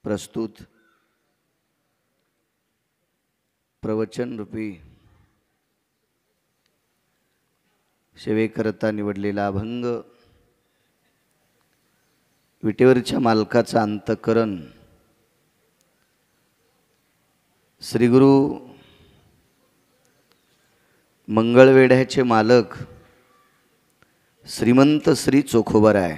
प्रस्तुत प्रवचन रूपी सेवेकरता निवडलेला अभंग विटेवरच्या मालकाचा अंतःकरण श्री गुरु मंगळवेढ्याचे मालक श्रीमंत श्री चोखोबाराय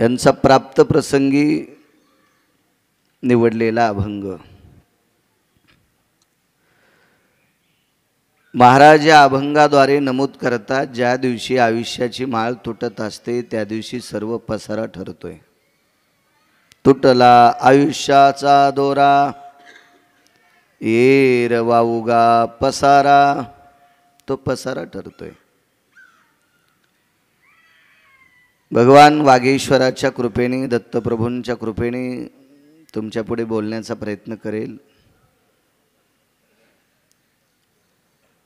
यांचा प्राप्त प्रसंगी निवडलेला अभंग। महाराज या अभंगाद्वारे नमूद करतात, ज्या दिवशी आयुष्याची माळ तुटत असते त्या दिवशी सर्व पसारा ठरतोय। तुटला आयुष्याचा दोरा, येर वाऊगा पसारा, तो पसारा ठरतोय। भगवान वागेश्वराच्या कृपेने, दत्तप्रभूंच्या कृपेने तुमच्या पुढे बोलण्याचा प्रयत्न करेल।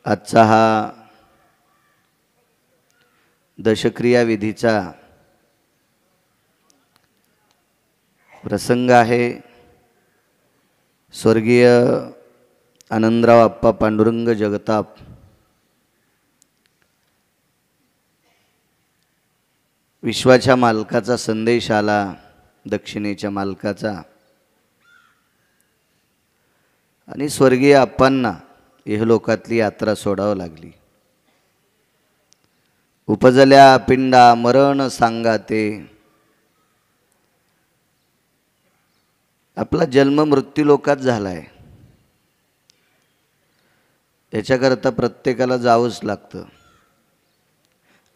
आजचा हा दशक्रिया विधीचा प्रसंग आहे। स्वर्गीय आनंदराव आप्पा पांडुरंग जगताप विश्वाच्या मालकाचा संदेश आला, दक्षिणेच्या मालकाचा, आणि स्वर्गीय आप्पांना इहलोकातली यात्रा सोडावं लागली। उपजल्या पिंडा मरण सांगाते, आपला जन्म मृत्यू लोकात झालाय, याच्याकरता प्रत्येकाला जावंच लागतं।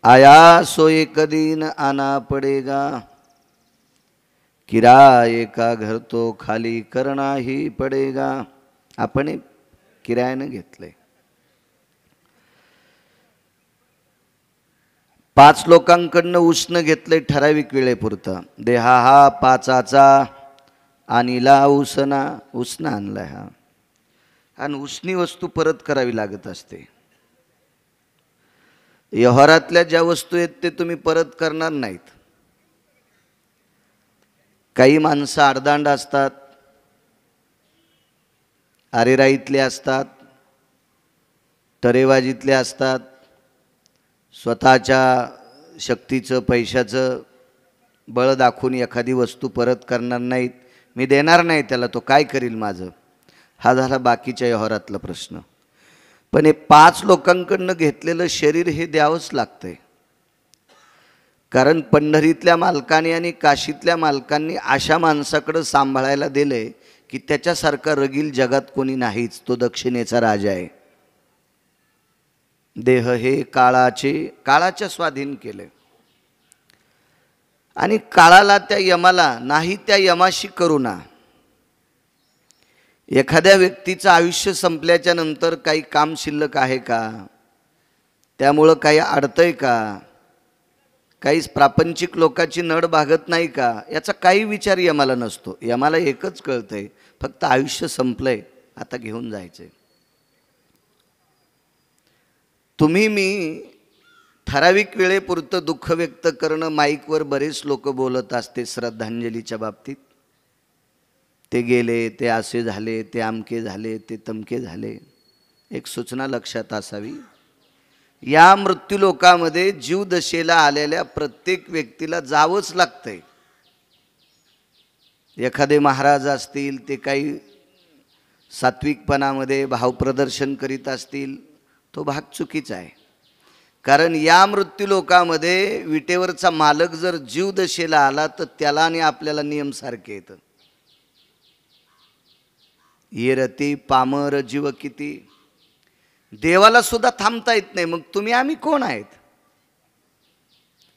आया सो एक दिन आना पडेगा, किराए का घर तो खाली करना ही पडेगा। आपण किरायाने घेतले। 5 लोकांकडनं उसनं घेतले ठराविक वेळेपुरतं। देहा हा पाचाचा आणीला उसना आणलाय हा, आणि उसनी वस्तू परत करावी लागत असते। व्यवहारातल्या ज्या वस्तू आहेत ते तुम्ही परत करणार नाहीत। काही माणसं आडदांड असतात, आरेराईतले असतात, तरेबाजीतले असतात, स्वतःच्या शक्तीचं पैशाचं बळ दाखवून एखादी वस्तू परत करणार नाहीत। मी देणार नाही त्याला, तो काय करील माझं, हा झाला बाकीच्या व्यवहारातला प्रश्न। पण हे 5 लोकांकडनं घेतलेलं शरीर हे द्यावंच लागतंय, कारण पंढरीतल्या मालकाने आणि काशीतल्या मालकांनी अशा माणसाकडं सांभाळायला दिले की त्याच्यासारखा रगील जगात कोणी नाहीच, तो दक्षिणेचा राजा आहे। देह हे काळाच्या स्वाधीन केले, आणि काळाला, त्या यमाला नाही त्या यमाशी करुणा। एखाद्या व्यक्तीचं आयुष्य संपल्याच्या नंतर काही काम शिल्लक आहे का, त्यामुळं काही अडतंय का, काही प्रापंचिक लोकांची नड भागत नाही का, याचा काही विचार यमाला नसतो। यमाला एकच कळतंय, फक्त आयुष्य संपलंय, आता घेऊन जायचंय। तुम्ही मी ठराविक वेळेपुरतं दुःख व्यक्त करणं, माईकवर बरेच लोक बोलत असते श्रद्धांजलीच्या बाबतीत, ते गेले, ते असे झाले, ते आमके झाले, ते तमके झाले। एक सूचना लक्षात असावी, या मृत्यूलोकामध्ये जीवदशेला आलेल्या प्रत्येक व्यक्तीला जावंच लागतंय। एखादे महाराज असतील, ते काही सात्विकपणामध्ये भावप्रदर्शन करीत असतील, तो भाग चुकीचा आहे। कारण या मृत्यूलोकामध्ये विटेवरचा मालक जर जीवदशेला आला तर त्याला आणि आपल्याला नियम सारखे येतं। ये रती पामर जीव किती, देवाला सुद्धा थांबता येत नाही, मग तुम्ही आम्ही कोण आहेत।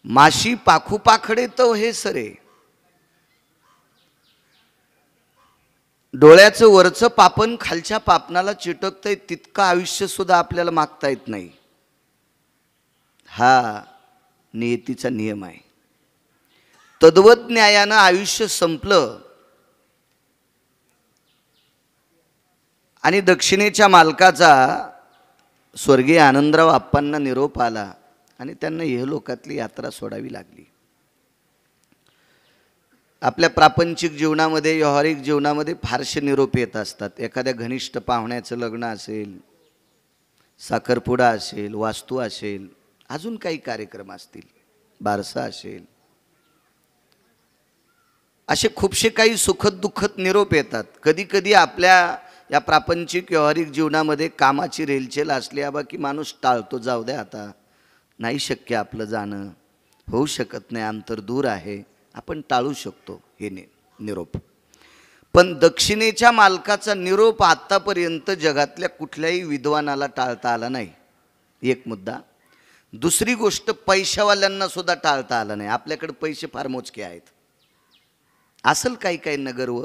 माशी पाखू पाखडे तो हे सरे, डोळ्याचं वरचं पापण खालच्या पापणाला चिटकतंय, तितकं आयुष्य सुद्धा आपल्याला मागता येत नाही। हा नियतीचा नियम आहे। तद्वत न्यायानं आयुष्य संपलं आणि दक्षिणेच्या मालकाचा स्वर्गीय आनंदराव आप्पांना निरोप आला आणि त्यांना इहलोकातली यात्रा सोडावी लागली। आपल्या प्रापंचिक जीवनामध्ये, व्यावहारिक जीवनामध्ये फारसे निरोप येत असतात. एखाद्या घनिष्ठ पाहुण्याचं लग्न असेल, साखरपुडा असेल, वास्तू असेल, अजून काही कार्यक्रम असतील, बारसा असेल, असे खूपसे काही सुखद दुःखद निरोप येतात. कधी कधी आपल्या या प्रापंचिक व्यावहारिक जीवनामध्ये कामाची रेलचेल असली आबा की माणूस टाळतो, जाऊ द्या आता नाही शक्य आपलं जाणं, होऊ शकत नाही, अंतर दूर आहे, आपण टाळू शकतो हे निरोप. पण दक्षिणेच्या मालकाचा निरोप आत्तापर्यंत जगातल्या कुठल्याही विद्वानाला टाळता आला नाही, एक मुद्दा. दुसरी गोष्ट, पैशावाल्यांना सुद्धा टाळता आलं नाही. आपल्याकडे पैसे फार मोजके आहेत, असेल काही काहींना गर्व,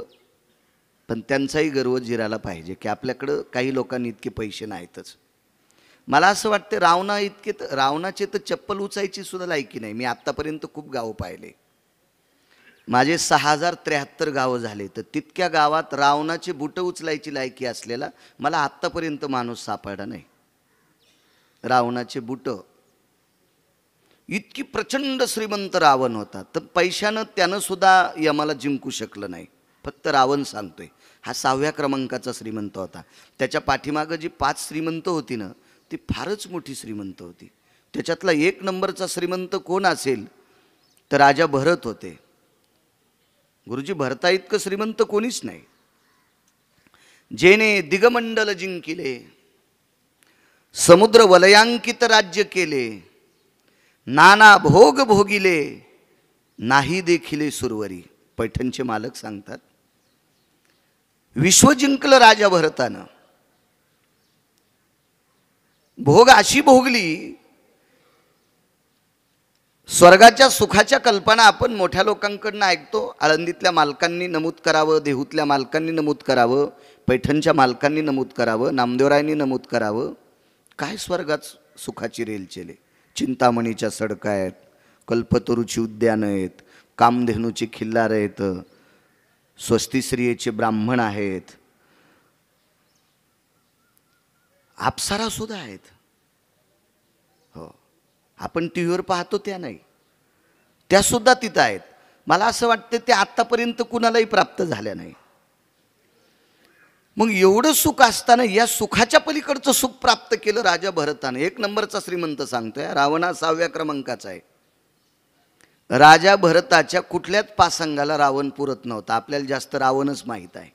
पण त्यांचाही गर्व जिरायला पाहिजे की आपल्याकडं काही लोकांनी इतके पैसे नाहीतच. मला असं वाटतं रावणाचे तर चप्पल उचायची सुद्धा लायकी नाही. मी आत्तापर्यंत खूप गावं पाहिले, माझे 6073 गावं झाले, तर तितक्या गावात रावणाचे बुटं उचलायची लायकी असलेला मला आत्तापर्यंत माणूस सापडला नाही. रावणाचे बुटं, इतकी प्रचंड श्रीमंत रावण होता, तर पैशानं त्यानं सुद्धा यमाला जिंकू शकलं नाही. फक्त रावण सांगतोय हा 6व्या क्रमांकाचा श्रीमंत होता. त्याच्या पाठीमागं जी 5 श्रीमंत होती ना, ती फारच मोठी श्रीमंत होती. त्याच्यातला 1 नंबरचा श्रीमंत कोण असेल तर राजा भरत होते. गुरुजी, भरता इतकं श्रीमंत कोणीच नाही. जेने दिगमंडल जिंकिले, समुद्र वलयांकित राज्य केले, नाना भोग भोगिले, नाही देखिले सुरवरी. पैठणचे मालक सांगतात, विश्व जिंकलं राजा भरतानं. भोग अशी भोगली, स्वर्गाच्या सुखाच्या कल्पना आपण मोठ्या लोकांकडनं ऐकतो. आळंदीतल्या मालकांनी नमूद करावं, देहूतल्या मालकांनी नमूद करावं, पैठणच्या मालकांनी नमूद करावं, नामदेवरायांनी नमूद करावं. काय स्वर्गात सुखाची रेलचेले. चिंतामणीच्या सडका आहेत, कल्पतरूची उद्यानं आहेत, कामधेनूची खिल्लार आहेत, स्वस्तिश्रियेचे ब्राह्मण आहेत, अप्सरा सुद्धा आहेत. हो, आपण टी व्हीवर पाहतो त्या नाही, त्या सुद्धा तिथं आहेत. मला असं वाटतं ते आत्तापर्यंत कुणालाही प्राप्त झाल्या नाही. मग एवढं सुख असताना या सुखाच्या पलीकडचं सुख प्राप्त केलं राजा भरतानं. 1 नंबरचा श्रीमंत सांगतोय, रावणा 6व्या क्रमांकाचा आहे. राजा भरताच्या कुठल्याच पासंगाला रावण पुरत नव्हता. आपल्याला जास्त रावणच माहीत आहे.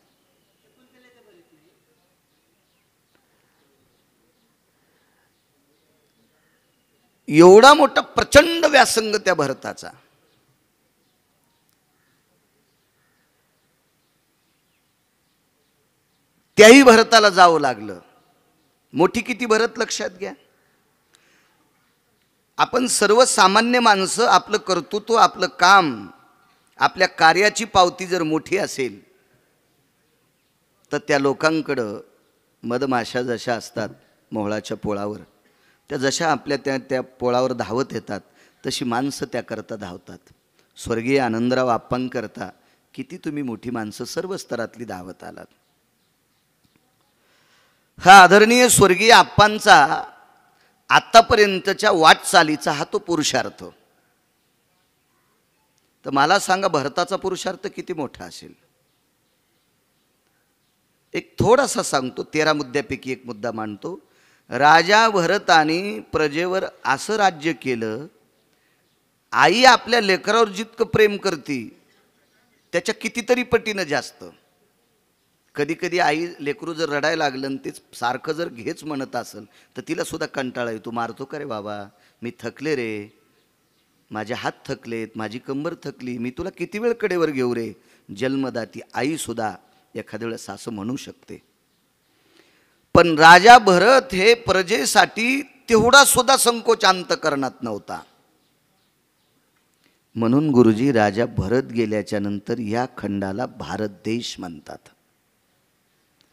एवढा मोठा प्रचंड व्यासंग त्या भरताचा. त्याही भरताला जावं लागलं. मोठी किती भरत लक्षात घ्या. आपण सर्वसामान्य माणसं आपलं कर्तृत्व, आपलं काम, आपल्या कार्याची पावती जर मोठी असेल तर त्या लोकांकडं मधमाशा जशा असतात मोहळाच्या पोळावर, त्या जशा आपल्या त्या पोळावर धावत येतात तशी माणसं त्याकरता धावतात. स्वर्गीय आनंदराव आप्पांकरता किती तुम्ही मोठी माणसं सर्व स्तरातली धावत आलात. हा आदरणीय स्वर्गीय आप्पांचा आत्तापर्यंतच्या वाटचालीचा हा तो पुरुषार्थ. तर मला सांगा, भरताचा पुरुषार्थ किती मोठा असेल. एक थोडासा सांगतो, 13 मुद्द्यापैकी एक मुद्दा मांडतो. राजा भरताने प्रजेवर असं राज्य केलं, आई आपल्या लेकरावर जितकं प्रेम करते त्याच्या कितीतरी पटीनं जास्त. कधी कधी आई लेकरू जर रडायला लागलं आणि तेच सारखं जर घेच म्हणत असेल तर तिला सुद्धा कंटाळा येतो. मारतो का रे बाबा, मी थकले रे, माझे हात थकलेत, माझी कंबर थकली, मी तुला किती वेळ कडेवर घेऊ रे. जन्मदाती आई सुद्धा एखाद्या वेळेस असं म्हणू शकते. पण राजा भरत हे प्रजेसाठी तेवढा सुद्धा संकोच अंतकरणात नव्हता. म्हणून गुरुजी, राजा भरत गेल्याच्या नंतर या खंडाला भारत देश म्हणतात.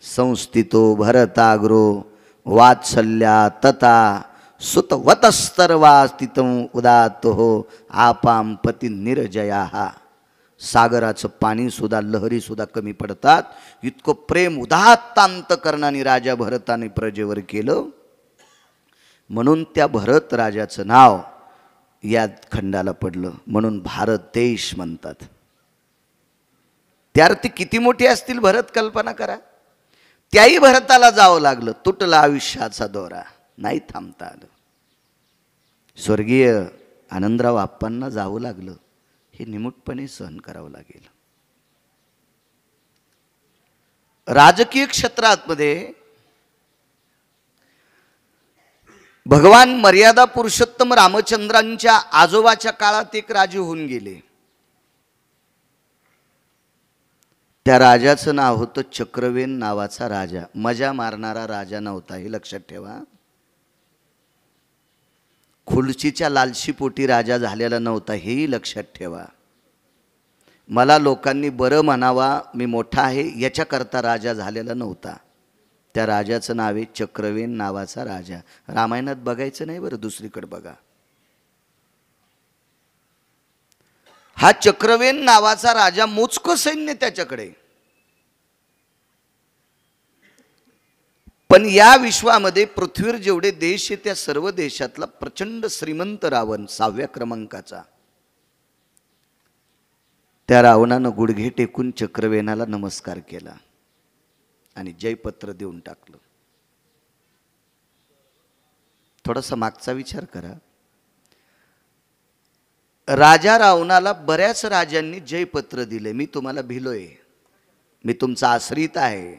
संस्थितो भरताग्रो वात्सल्या तथा सुतवतस्तर्वा स्थितं उदातो आपाम पती निर्जया. सागराचं पाणी सुद्धा, लहरी सुद्धा कमी पडतात, इतकं प्रेम उदात्तांत करणाने राजा भरताने प्रजेवर केलं. म्हणून त्या भरत राजाचं नाव या खंडाला पडलं, म्हणून भारत देश म्हणतात. त्या अर्थी किती मोठी असतील भरत, कल्पना करा. त्याही भरताला जावं लागलं. तुटला आयुष्याचा दोरा, नाही थांबता आलं. स्वर्गीय आनंदराव आप्पांना जावं लागलं, हे निमूटपणे सहन करावं लागेल. राजकीय क्षेत्रामध्ये भगवान मर्यादा पुरुषोत्तम रामचंद्रांच्या आजोबाच्या काळात एक राजे होऊन गेले. त्या राजाचं नाव होतं चक्रवेन नावाचा राजा. मजा मारणारा राजा नव्हता, हे लक्षात ठेवा. खुर्चीच्या लालशीपोटी राजा झालेला नव्हता, हेही लक्षात ठेवा. मला लोकांनी बरं म्हणावा, मी मोठा आहे, याच्याकरता राजा झालेला नव्हता. त्या राजाचं नाव आहे चक्रवेन नावाचा राजा. रामायणात बघायचं नाही बरं, दुसरीकडे बघा. हा चक्रवेन नावाचा राजा, मोजकं सैन्य त्याच्याकडे. पण या विश्वामध्ये पृथ्वीवर जेवढे देश आहे त्या सर्व देशातला प्रचंड श्रीमंत रावण, 6व्या क्रमांकाचा, त्या रावणानं गुडघे टेकून चक्रवेनाला नमस्कार केला आणि जयपत्र देऊन टाकलं. थोडासा मागचा विचार करा. राजा रावणाला बऱ्याच राजांनी जयपत्र दिले, मी तुम्हाला भिलोय, मी तुमचा आश्रित आहे.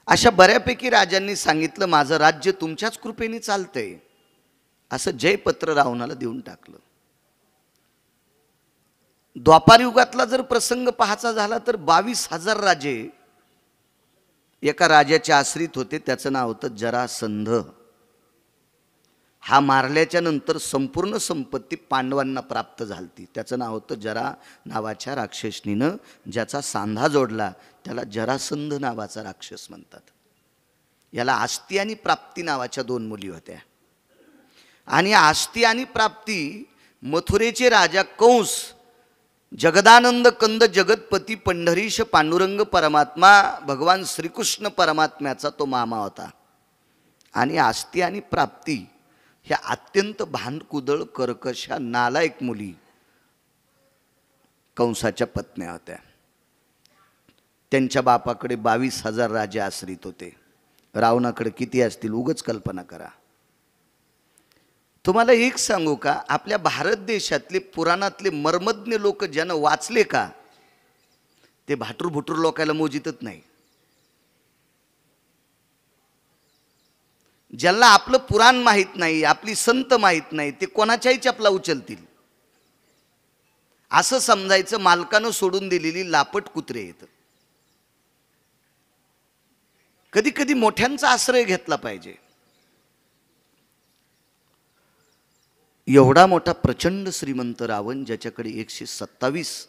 अशा बऱ्यापैकी राजांनी सांगितलं, माझं राज्य तुमच्याच कृपेने चालतंय, असं जयपत्र रावणाला देऊन टाकलं. द्वापार युगातला जर प्रसंग पाहायचा झाला तर 22,000 राजे एका राजाचे आश्रित होते. त्याचं नाव होतं जरासंध. हा मारल्याच्या नंतर संपूर्ण संपत्ती पांडवांना प्राप्त झाली. त्याचं नाव होतं जरा नावाच्या राक्षसनीनं ज्याचा सांधा जोडला त्याला जरासंध नावाचा राक्षस म्हणतात. याला आस्ती आणि प्राप्ती नावाच्या 2 मुली होत्या. आणि आस्ती आणि प्राप्ती मथुरेचे राजा कंस, जगदानंद कंद जगतपती पंढरीश पांडुरंग परमात्मा भगवान श्रीकृष्ण परमात्म्याचा तो मामा होता. आणि आस्ती आणि प्राप्ती ह्या अत्यंत भांडकुदळ कर्कशा नालायक मुली कंसाच्या पत्न्या होत्या. त्यांच्या बापाकडे 22,000 राजे आश्रित होते. रावणाकडे किती असतील उगाच कल्पना करा. तुम्हाला एक सांगू का, आपल्या भारत देशातले पुराणातले मर्मज्ञ लोक ज्यानं वाचले का, ते भाटूर भुटूर लोकायला मोजितच नाही. ज्यांना आपलं पुराण माहीत नाही, आपली संत माहीत नाही, ते कोणाच्याही चपला उचलतील. असं समजायचं मालकानं सोडून दिलेली लापट कुत्रे आहेत. कधी कधी मोठ्यांचा आश्रय घेतला पाहिजे. एवढा मोठा प्रचंड श्रीमंत रावण, ज्याच्याकडे 127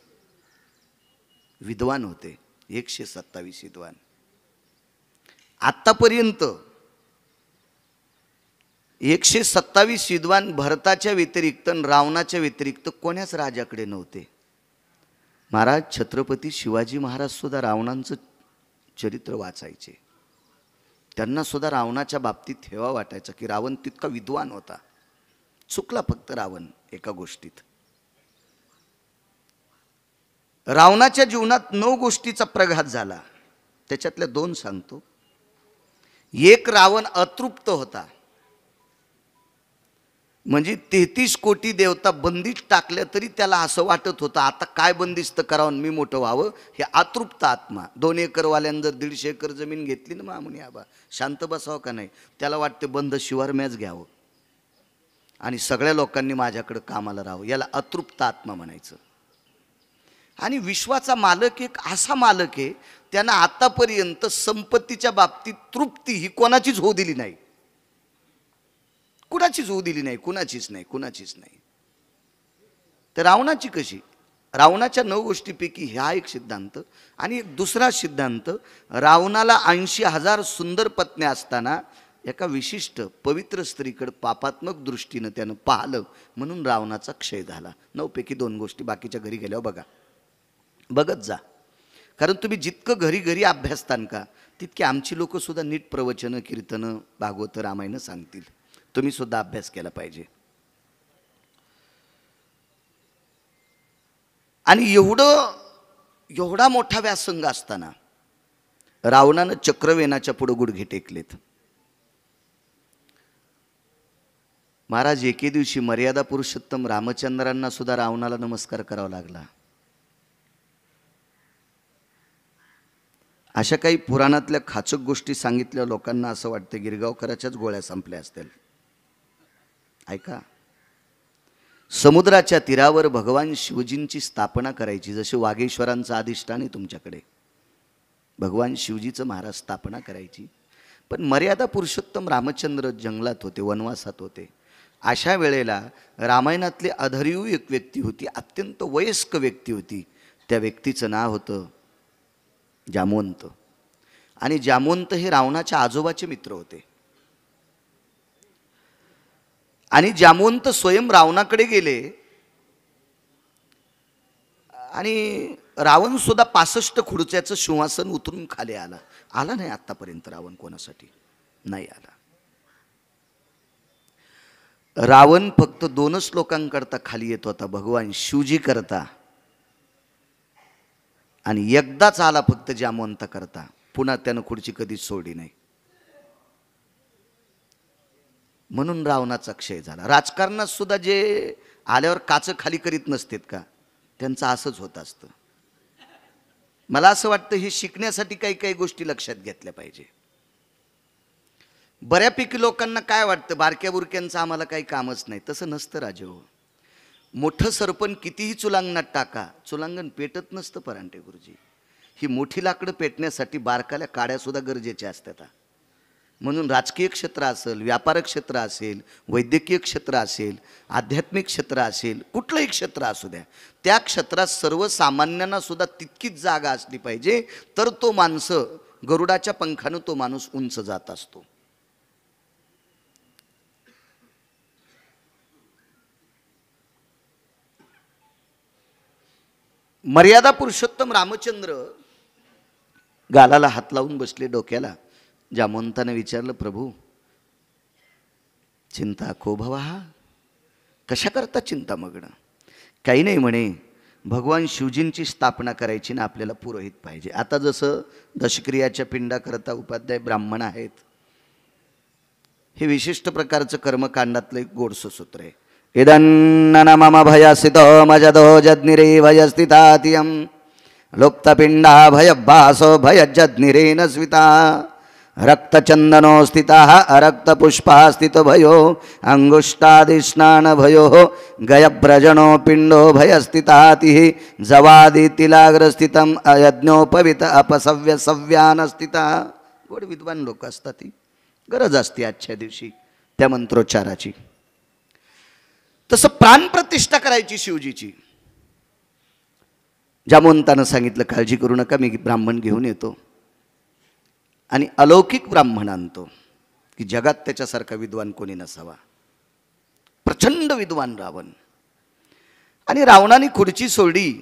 विद्वान होते. 127 विद्वान. आतापर्यंत 127 विद्वान भरताच्या व्यतिरिक्त रावणाच्या व्यतिरिक्त कोण्याच राजाकडे नव्हते. महाराज छत्रपती शिवाजी महाराज सुद्धा रावणांचं चरित्र वाचायचे. त्यांना सुद्धा रावणाच्या बाबतीत हेवा वाटायचा की रावण तितका विद्वान होता. चुकला फक्त रावण एका गोष्टीत. रावणाच्या जीवनात 9 गोष्टीचा प्रघात झाला. त्याच्यातल्या 2 सांगतो. एक, रावण अतृप्त होता. म्हणजे 33 कोटी देवता बंदिस्त टाकल्या तरी त्याला असं वाटत होतं आता काय बंदिस्त करावं मी मोठं व्हावं. हे अतृप्त आत्मा. 2 एकरवाल्यानं जर 150 एकर जमीन घेतली ना मामुनी आबा, शांत बसावं का नाही? त्याला वाटते बंद शिवार मॅच घ्यावं आणि सगळ्या लोकांनी माझ्याकडे कामाला राहावं. याला अतृप्त आत्मा म्हणायचं. आणि विश्वाचा मालक एक असा मालक आहे, त्यानं आतापर्यंत संपत्तीच्या बाबतीत तृप्ती ही कोणाचीच होऊ दिली नाही. कुणाचीच होऊ दिली नाही. कुणाचीच नाही. तर रावणाची कशी? रावणाच्या 9 गोष्टीपैकी ह्या एक सिद्धांत. आणि एक दुसरा सिद्धांत, रावणाला 80,000 सुंदर पत्न्या असताना एका विशिष्ट पवित्र स्त्रीकडे पापात्मक दृष्टीनं त्यानं पाहिलं म्हणून रावणाचा क्षय झाला. 9 पैकी 2 गोष्टी. बाकीच्या घरी गेल्यावर बघत जा. कारण तुम्ही जितकं घरी घरी अभ्यासतान का तितके आमची लोक सुद्धा नीट प्रवचनं, कीर्तनं, भागवत, रामायण सांगतील. तुम्ही सुद्धा अभ्यास केला पाहिजे. आणि एवढं एवढा मोठा व्यासंग असताना रावणानं चक्रवेनाच्या पुढे गुडघे टेकलेत. महाराज एके दिवशी मर्यादा पुरुषोत्तम रामचंद्रांना सुद्धा रावणाला नमस्कार करावा लागला. अशा काही पुराणातल्या खाचक गोष्टी सांगितल्या लोकांना असं वाटतं गिरगावकराच्याच गोळ्या संपल्या असतील. ऐका, समुद्राच्या तीरावर भगवान शिवजींची स्थापना करायची. जसे वागेश्वरांचं अधिष्ठान आहे तुमच्याकडे, भगवान शिवजीचं महाराज स्थापना करायची. पण मर्यादा पुरुषोत्तम रामचंद्र जंगलात होते, वनवासात होते. अशा वेळेला रामायणातली अधर्यू एक व्यक्ती होती, अत्यंत वयस्क व्यक्ती होती. त्या व्यक्तीचं नाव होतं जामवंत. आणि जामवंत हे रावणाच्या आजोबाचे मित्र होते. आणि जामवंत स्वयं रावणाकडे गेले आणि रावण सुद्धा 65 खुर्च्याचं सिंहासन उतरून खाली आला. आला नाही आतापर्यंत रावण कोणासाठी नाही आला. रावण फक्त 2च लोकांकरता खाली येत होता, भगवान शिवजी करता. आणि एकदाच आला फक्त जामवंता करता. पुन्हा त्यानं खुर्ची कधीच सोडली नाही. म्हणून रावणाचा क्षय झाला. राजकारणात सुद्धा जे आल्यावर काचं खाली करीत नसतात का, त्यांचं असंच होत असतं. मला असं वाटतं हे शिकण्यासाठी काही काही गोष्टी लक्षात घेतल्या पाहिजे. बऱ्यापैकी लोकांना काय वाटतं बारक्या बुरक्यांचं आम्हाला काही कामच नाही. तसं नसतं राजे हो. मोठं सरपण कितीही चुलांगणात टाका, चुलांगण पेटत नसतं परांठे गुरुजी. ही मोठी लाकडं पेटण्यासाठी बारकाल्या काड्या सुद्धा गरजेच्या असतात. म्हणून राजकीय क्षेत्र असेल, व्यापार क्षेत्र असेल, वैद्यकीय क्षेत्र असेल, आध्यात्मिक क्षेत्र असेल, कुठलंही क्षेत्र असू द्या, त्या क्षेत्रात सर्वसामान्यांना सुद्धा तितकीच जागा असली पाहिजे, तर तो माणसं गरुडाच्या पंखानं तो माणूस उंच जात असतो. मर्यादा पुरुषोत्तम रामचंद्र गालाला हात लावून बसले, डोक्याला. जामवंताने विचारलं, प्रभू चिंता को भवा, कशा करता चिंता मग्न? काही नाही म्हणे, भगवान शिवजींची स्थापना करायची ना, आपल्याला पुरोहित पाहिजे. आता जसं दशक्रियाच्या पिंडाकरता उपाध्याय ब्राह्मण आहेत, हे विशिष्ट प्रकारचं कर्मकांडातलं एक गोडसं सूत्र आहे. इदन्न मम भयसितो मजदो जज्ञिरे भयस्थितातियं लुप्तपिंडा भयभासो भयजज्ञिरेन स्विता रक्तचंदनो स्थितः अरक्तपुष्पा स्थितो भयो अंगुष्टादिस्नान भयो गयव्रजनो पिंडो भयस्थितातिः जवादितिलाग्रस्थितम् अयज्ञोपवित अपसव्य सव्यान स्थिता. गोड विद्वान लोक असतात, ती गरज असते आजच्या दिवशी त्या मंत्रोच्चाराची. तसं प्राणप्रतिष्ठा करायची शिवजीची. जामवंतानं सांगितलं, काळजी करू नका, मी ब्राह्मण घेऊन येतो आणि अलौकिक ब्राह्मण आणतो की जगात त्याच्यासारखा विद्वान कोणी नसावा. प्रचंड विद्वान रावण. आणि रावणाने खुर्ची सोडली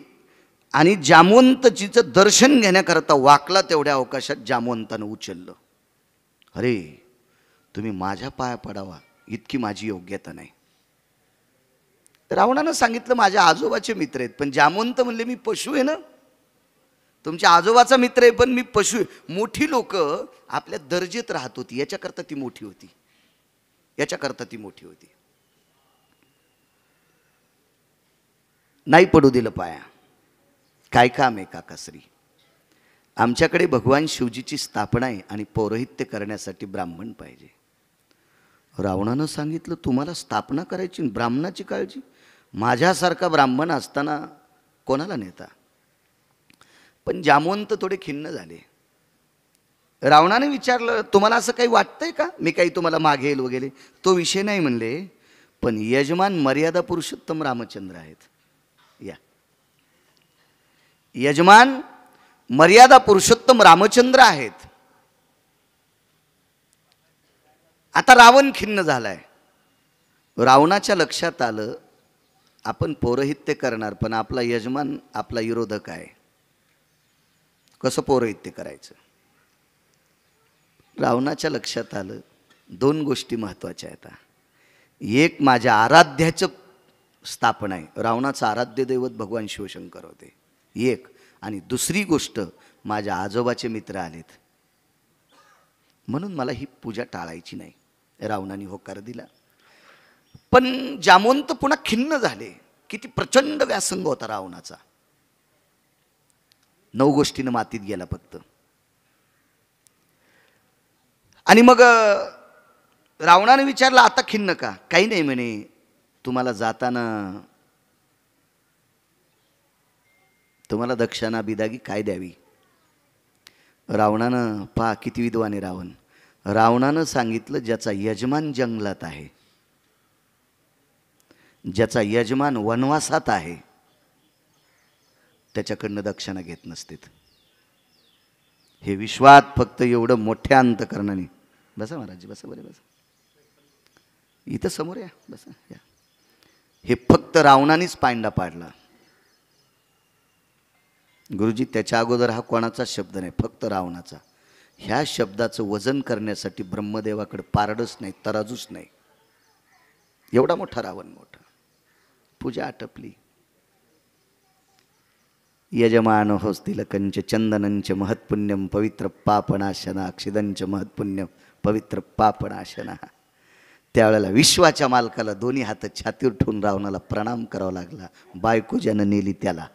आणि जामवंतजीचं दर्शन घेण्याकरता वाकला. तेवढ्या अवकाशात जामवंतानं उचललं. अरे, तुम्ही माझ्या पाया पडावा इतकी माझी योग्यता नाही. रावणानं सांगितलं, माझ्या आजोबाचे मित्र आहेत. पण जामवंत म्हणले, मी पशु आहे ना, तुमच्या आजोबाचा मित्र आहे पण मी पशु आहे. मोठी लोक आपल्या दर्जेत राहत होती, याच्याकरता ती मोठी होती, याच्याकरता ती मोठी होती. नाही पडू दिलं पाया. काय काम आहे काकाश्री? आमच्याकडे भगवान शिवजीची स्थापना आहे आणि पौरोहित्य करण्यासाठी ब्राह्मण पाहिजे. रावणानं सांगितलं, तुम्हाला स्थापना करायची, ब्राह्मणाची काळजी? माझ्यासारखा ब्राह्मण असताना कोणाला नेता? पण जामवंत थोडे खिन्न झाले. रावणाने विचारलं, तुम्हाला असं काही वाटतंय का मी काही तुम्हाला मागेल वगैरे? तो विषय नाही म्हणले, पण यजमान मर्यादा पुरुषोत्तम रामचंद्र आहेत. या यजमान मर्यादा पुरुषोत्तम रामचंद्र आहेत. आता रावण खिन्न झालाय. रावणाच्या लक्षात आलं, आपण पौरोहित्य करणार पण आपला यजमान आपला विरोधक आहे, कसं पौरोहित्य करायचं? रावणाच्या लक्षात आलं, 2 गोष्टी महत्त्वाच्या आहेत. एक, माझ्या आराध्याचं स्थापना आहे. रावणाचं आराध्य दैवत भगवान शिवशंकर होते. एक, आणि दुसरी गोष्ट, माझ्या आजोबाचे मित्र आलेत म्हणून मला ही पूजा टाळायची नाही. रावणाने होकार दिला. पण जामवंत पुन्हा खिन्न झाले. किती प्रचंड व्यासंग होता रावणाचा. 9 गोष्टीनं मातीत गेला फक्त. आणि मग रावणाने विचारलं, आता खिन्न का? काही नाही म्हणे, तुम्हाला जाताना तुम्हाला दक्षिणा बिदागी काय द्यावी? रावणानं, पहा किती विद्वान आहे रावण. रावणानं सांगितलं, ज्याचा यजमान जंगलात आहे, ज्याचा यजमान वनवासात आहे, त्याच्याकडनं दक्षिणा घेत नसतेत. हे विश्वात फक्त एवढं मोठ्या अंतकरणाने. बसा महाराज, बसा, बरे बसा, इथं समोर या, बसा या. हे फक्त रावणानेच पांडा पाडला. गुरुजी, त्याच्या अगोदर हा कोणाचा शब्द नाही, फक्त रावणाचा. ह्या शब्दाचं वजन करण्यासाठी ब्रह्मदेवाकडे पारडच नाही, तराजूच नाही. एवढा मोठा रावण, मोठा. पूजा आटपली. यजमान होस्तिल कंच चंदनंच महत्पुण्यम पवित्र पापनाशना अक्षिदंच महत्पुण्यम पवित्र पापनाशना. त्यावेळेला विश्वाच्या मालकाला दोन्ही हात छातीवर ठेवून रावणाला प्रणाम करावा लागला. बायको ज्यानं नेली त्याला.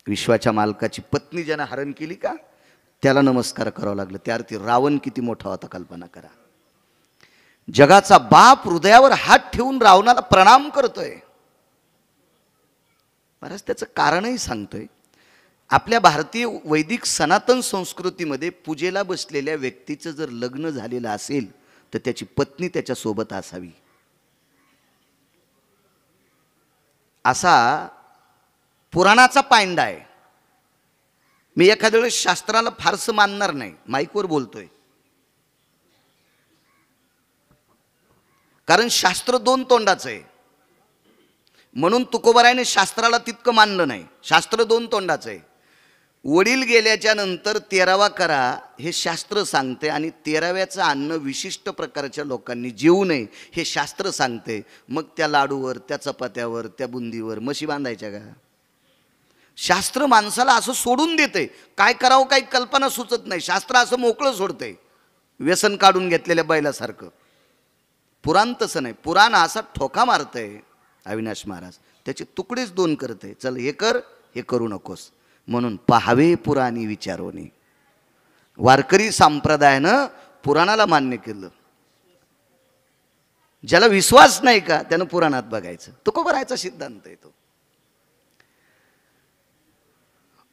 विश्वाच्या मालकाची पत्नी ज्यानं हरण केली का, त्याला नमस्कार करावा लागला. त्या अर्थी रावण किती मोठा होता कल्पना करा. जगाचा बाप हृदयावर हात ठेवून रावणाला प्रणाम करतोय. महाराज त्याचं कारणही सांगतोय. आपल्या भारतीय वैदिक सनातन संस्कृतीमध्ये पूजेला बसलेल्या व्यक्तीचं जर लग्न झालेलं असेल तर त्याची पत्नी त्याच्या सोबत असावी, असा पुराणाचा पायंडा आहे. मी एखाद्या वेळेस शास्त्राला फारसं मानणार नाही, माईकवर बोलतोय, कारण शास्त्र 2 तोंडाचं आहे. म्हणून तुकोबारायने शास्त्राला तितकं मानलं नाही. शास्त्र 2 तोंडाचं आहे. वडील गेल्याच्या नंतर 13वा करा हे शास्त्र सांगते, आणि 13व्याचं अन्न विशिष्ट प्रकारच्या लोकांनी जेवू नये हे शास्त्र सांगते. मग त्या लाडूवर, त्या चपात्यावर, त्या बुंदीवर म्हशी बांधायच्या का? शास्त्र माणसाला असं सोडून देते, काय करावं काही कल्पना सुचत नाही. शास्त्र असं मोकळं सोडते, व्यसन काढून घेतलेल्या बैलासारखं. पुराण तसं नाही. पुराण असा ठोका मारतंय अविनाश महाराज, त्याचे तुकडेच 2 करते. चल हे कर, हे करू नकोस. म्हणून पाहावे पुराणी विचारोनी. वारकरी संप्रदायानं पुराणाला मान्य केलं. ज्याला विश्वास नाही का त्यानं पुराणात बघायचं. तुकोबारायचा सिद्धांत आहे तो.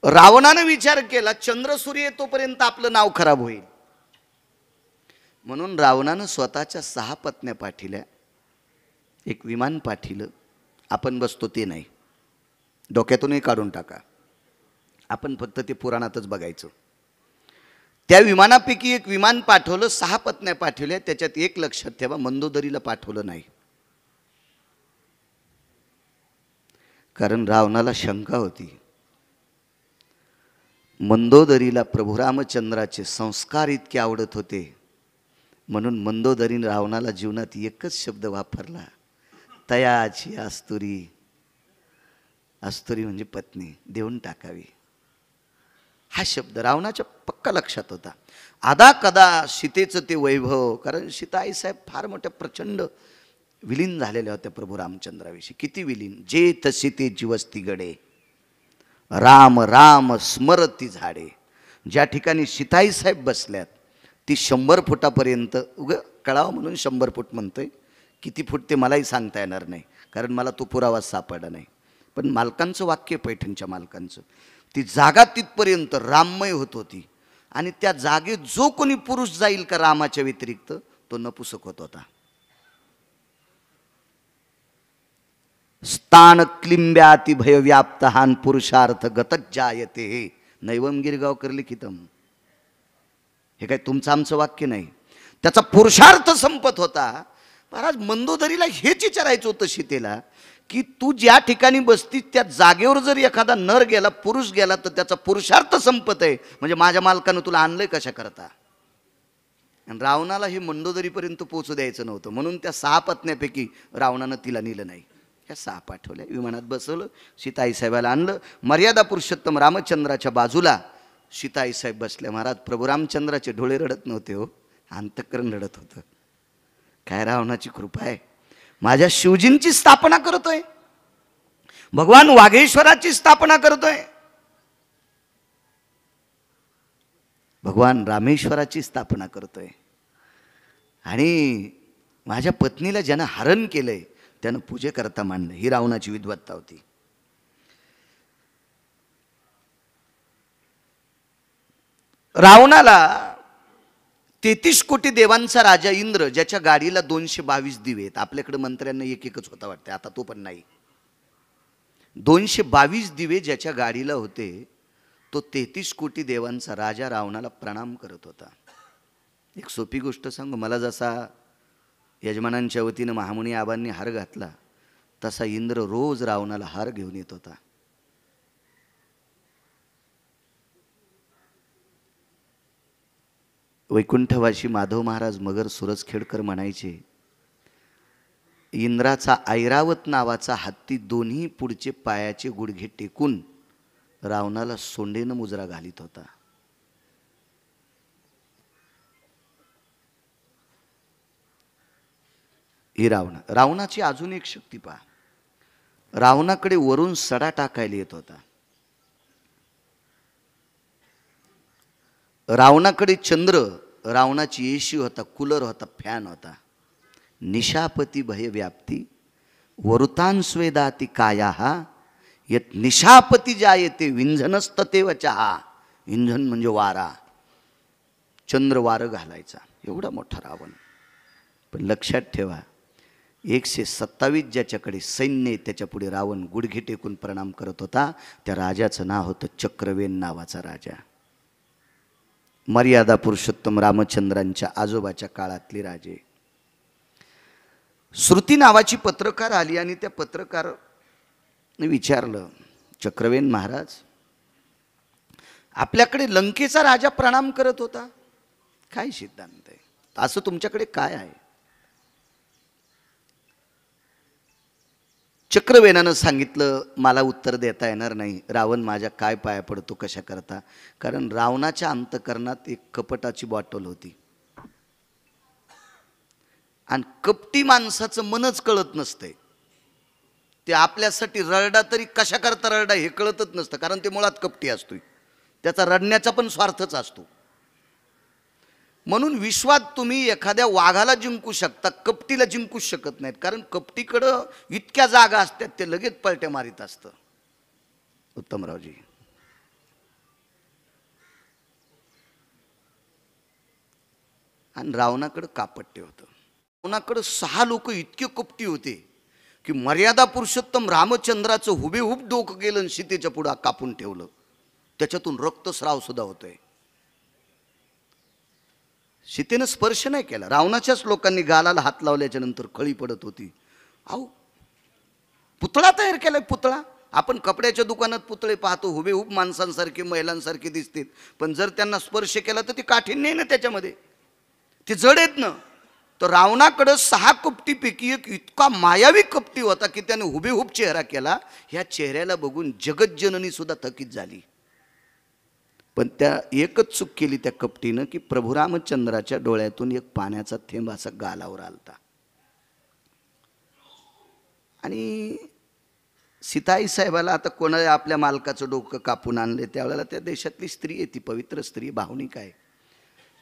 रावणानं विचार केला, चंद्र सूर्य तोपर्यंत आपलं नाव खराब होईल. म्हणून रावणानं स्वतःच्या 6 पत्न्या पाठिल्या, एक विमान पाठिलं. आपण बसतो ते नाही, डोक्यातूनही काढून टाका. आपण फक्त ते पुराणातच बघायचं. त्या विमानापैकी एक विमान पाठवलं, 6 पत्न्या पाठवल्या. त्याच्यात एक लक्षात ठेवा, मंदोदरीला पाठवलं नाही. कारण रावणाला शंका होती, मंदोदरीला प्रभू रामचंद्राचे संस्कार इतके आवडत होते, म्हणून मंदोदरीने रावणाला जीवनात एकच शब्द वापरला, तयाची आस्तुरी. आस्तुरी म्हणजे पत्नी, देऊन टाकावी. हा शब्द रावणाच्या पक्का लक्षात होता. आदा कदा सीतेचं ते वैभव, कारण सीता आईसाहेब फार मोठ्या प्रचंड विलीन झालेल्या होत्या प्रभू रामचंद्राविषयी. किती विलीन. जेत सीते जीवस्ती गडे, राम राम स्मरती झाडे. ज्या ठिकाणी सीताईसाहेब बसल्यात ती 100 फुटापर्यंत, उग कळावं म्हणून 100 फूट म्हणतोय. किती फूट ते मलाही सांगता येणार नाही, कारण मला तो पुरावा सापडला नाही. पण मालकांचं वाक्य, पैठणच्या मालकांचं, ती जागा तिथपर्यंत राममय होत होती. आणि त्या जागेत जो कोणी पुरुष जाईल का रामाच्या व्यतिरिक्त, तो नपुसक होत होता. स्थान क्लिंब्याति भय व्याप्त हान पुरुषार्थ गतच जायते, हे नैवम गिरगावकर लिखितम. हे काय तुमचं आमचं वाक्य नाही. त्याचा पुरुषार्थ संपत होता. महाराज मंदोदरीला हेच विचारायचं होतं सीतेला, की तू ज्या ठिकाणी बसतीस त्या जागेवर जर एखादा नर गेला, पुरुष गेला, तर त्याचा पुरुषार्थ संपत आहे. म्हणजे माझ्या मालकानं तुला आणलंय कशा करता. आणि रावणाला हे मंदोदरीपर्यंत पोहोचू द्यायचं नव्हतं. म्हणून त्या 6 पत्न्यापैकी रावणानं तिला नेलं नाही. काय 6 पाठवल्या, विमानात बसवलं, सीताईसाहेबाला आणलं. मर्यादा पुरुषोत्तम रामचंद्राच्या बाजूला सीताईसाहेब बसल्या. महाराज प्रभू रामचंद्राचे डोळे रडत नव्हते हो, अंतःकरण रडत होतं. काय रावणाची कृपा आहे, माझ्या शिवजींची स्थापना करतोय, भगवान वाघेश्वराची स्थापना करतोय, भगवान रामेश्वराची स्थापना करतोय, आणि माझ्या पत्नीला ज्यानं हरण केलंय त्यानं पूजेकरता मांडलं. ही रावणाची विद्वत्ता होती. रावणाला 33 कोटी देवांचा राजा इंद्र, ज्याच्या गाडीला 222 दिवे आहेत. आपल्याकडे मंत्र्यांना एक एकच होता वाटते, आता तो पण नाही. 222 दिवे ज्याच्या गाडीला होते, तो 33 कोटी देवांचा राजा रावणाला प्रणाम करत होता. एक सोपी गोष्ट सांगू, मला जसा यजमानांच्या वतीनं महामुनी आबांनी हार घातला, तसा इंद्र रोज रावणाला हार घेऊन येत होता. वैकुंठवासी माधव महाराज मगर सुरजखेडकर म्हणायचे, इंद्राचा ऐरावत नावाचा हत्ती दोन्ही पुढचे पायाचे गुडघे टेकून रावणाला सोंडेनं मुजरा घालीत होता. ही रावणाची अजून एक शक्ती पहा. रावणाकडे वरून सडा टाकायला येत होता. रावणाकडे चंद्र, रावणाची एशी होता, कूलर होता, फॅन होता. निशापती भय व्याप्ती वरुतान स्वेदाती कायाहा यत निशापती जायते विंझनस्ततेव चहा. इंधन म्हणजे वारा, चंद्र वारं घालायचा, एवढा मोठा रावण. पण लक्षात ठेवा, 127 ज्याच्याकडे सैन्य, त्याच्या पुढे रावण गुडघे टेकून प्रणाम करत होता. त्या राजाचं नाव होतं चक्रवेन नावाचा राजा. मर्यादा पुरुषोत्तम रामचंद्रांच्या आजोबाच्या काळातले राजे. श्रुती नावाची पत्रकार आली आणि त्या पत्रकारने विचारलं, चक्रवेन महाराज, आपल्याकडे लंकेचा राजा प्रणाम करत होता, काय सिद्धांत आहे, असं तुमच्याकडे काय आहे? चक्रवेनानं सांगितलं, मला उत्तर देता येणार नाही. रावण माझ्या काय पाया पडतो कशा करता, कारण रावणाच्या अंतकरणात एक कपटाची बॉटल होती, आणि कपटी माणसाचं मनच कळत नसते. ते आपल्यासाठी ररडा तरी कशा करता ररडा हे कळतच नसतं, कारण ते मुळात कपटी असतोय, त्याचा रडण्याचा पण स्वार्थच असतो. म्हणून विश्वात तुम्ही एखाद्या वाघाला जिंकू शकता, कपटीला जिंकूच शकत नाहीत, कारण कपटीकडं इतक्या जागा असतात, ते लगेच पलट्या मारित असतं. उत्तमरावजी, आणि रावणाकडं कापट्य होतं. रावणाकडं 6 लोक इतके कपटी होते की मर्यादा पुरुषोत्तम रामचंद्राचं हुबेहूब डोकं गेलं आणि सीतेच्या पुढं कापून ठेवलं. त्याच्यातून रक्तस्राव सुद्धा होतोय. सीतेनं स्पर्श नाही केला. रावणाच्याच लोकांनी गालाला हात लावल्याच्या नंतर खळी पडत होती. अहो, पुतळा तयार केलाय, पुतळा. आपण कपड्याच्या दुकानात पुतळे पाहतो, हुबेहूब माणसांसारखे, महिलांसारखे दिसतात, पण जर त्यांना स्पर्श केला तर ते काठीण्य आहे ना, त्याच्यामध्ये ते जड आहेत ना. तर रावणाकडं 6 कपटीपैकी एक इतका मायावी कपटी होता की त्याने हुबेहूब चेहरा केला. ह्या चेहऱ्याला बघून जगज्जननी सुद्धा थकीत झाली. पण त्या एकच चूक केली त्या कपटीनं की प्रभू रामचंद्राच्या डोळ्यातून एक पाण्याचा थेंब असा गालावर आलता. आणि सीताई साहेबाला आता कोणाला आपल्या मालकाचं डोकं कापून आणले, त्यावेळेला त्या देशातली स्त्री आहे, ती पवित्र स्त्री, भावनिक आहे.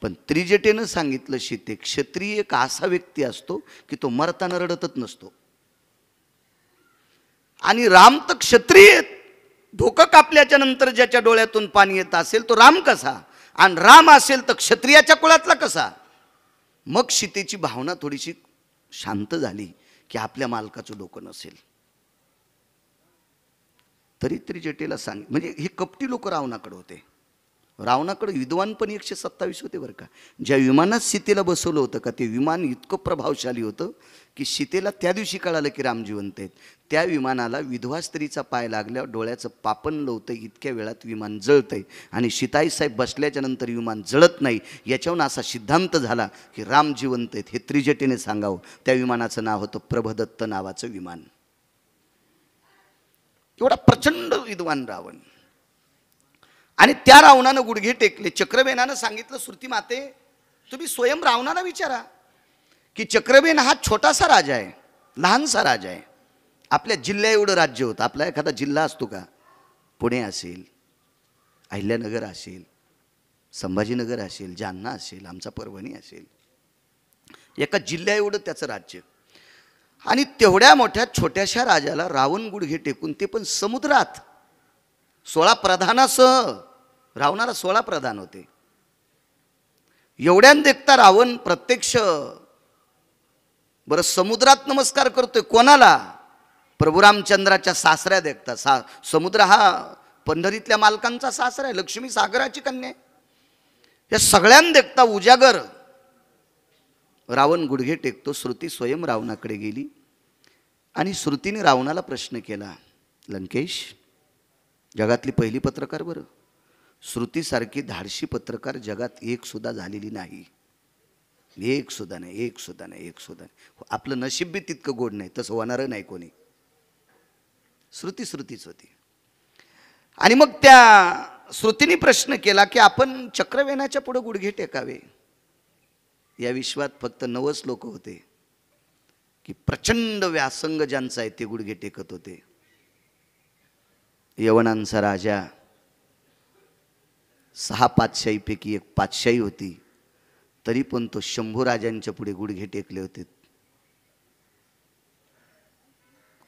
पण त्रिजटेनं सांगितलं, सीते, क्षत्रिय एक असा व्यक्ती असतो की तो मरताना रडतच नसतो. आणि राम तर क्षत्रिय, डोकं कापल्याच्या नंतर ज्याच्या डोळ्यातून पाणी येत असेल तो राम कसा, आणि राम असेल तर क्षत्रियाच्या कुळातला कसा? मग सीतेची भावना थोडीशी शांत झाली की आपल्या मालकाचं डोकं नसेल. तरी त्रिजटेला सांग, म्हणजे हे कपटी लोक रावणाकडे होते. रावणाकडे विद्वान पण 127 होते बरं का. ज्या विमानात सीतेला बसवलं होतं का, ते विमान इतकं प्रभावशाली होतं की सीतेला त्या दिवशी कळालं की राम जिवंत आहेत. त्या विमानाला विधवा स्त्रीचा पाय लागल्यावर डोळ्याचं पापण लवतं, इतक्या वेळात विमान जळतंय. आणि सीताई साहेब बसल्याच्या नंतर विमान जळत नाही. याच्यावरून असा सिद्धांत झाला की राम जिवंत आहेत. हे त्रिजटेने सांगावं. त्या विमानाचं नाव होतं प्रभदत्त नावाचं विमान. एवढा प्रचंड विद्वान रावण. आणि त्या रावणानं गुडघे टेकले. चक्रवेनानं सांगितलं, श्रुती माते तुम्ही स्वयं रावणाला विचारा की चक्रवेन हा छोटासा राजा आहे, लहानसा राजा आहे. आपल्या जिल्ह्या एवढं राज्य होतं. आपला एखादा जिल्हा असतो का? पुणे असेल, अहिल्यानगर असेल, संभाजीनगर असेल, जालना असेल, आमचा परभणी असेल, एका जिल्ह्या एवढं त्याचं राज्य. आणि तेवढ्या मोठ्या छोट्याशा राजाला रावण गुडघे टेकून, ते पण समुद्रात, 16 प्रधानासह. रावणाला 16 प्रधान होते. एवढ्यान देखता रावण प्रत्यक्ष बरं समुद्रात नमस्कार करतोय. कोणाला? प्रभू रामचंद्राच्या सासऱ्या देखता. समुद्र हा पंढरीतल्या मालकांचा सासरा आहे, लक्ष्मी सागराची कन्या आहे. या सगळ्यां देखता उजागर रावण गुडघे टेकतो. श्रुती स्वयं रावणाकडे गेली आणि श्रुतीने रावणाला प्रश्न केला, लंकेश, जगातली पहिली पत्रकार बरं, श्रुतीसारखी धाडशी पत्रकार जगात एक सुद्धा झालेली नाही. एक सुद्धा नाही, एक सुद्धा नाही, एक सुद्धा नाही. आपलं नशीब बी तितकं गोड नाही, तसं होणारं नाही कोणी. श्रुतीच होती. आणि मग त्या श्रुतीने प्रश्न केला की आपण चक्रवेनाच्या पुढे गुडघे टेकावे. या विश्वात फक्त 9च लोक होते की प्रचंड व्यासंग ज्यांचा आहे ते गुडघे टेकत होते. यवनांचा राजा, 6 पातशाहीपैकी एक पातशाही होती, तरी पण तो शंभू राजांच्या पुढे गुडघे टेकले होते.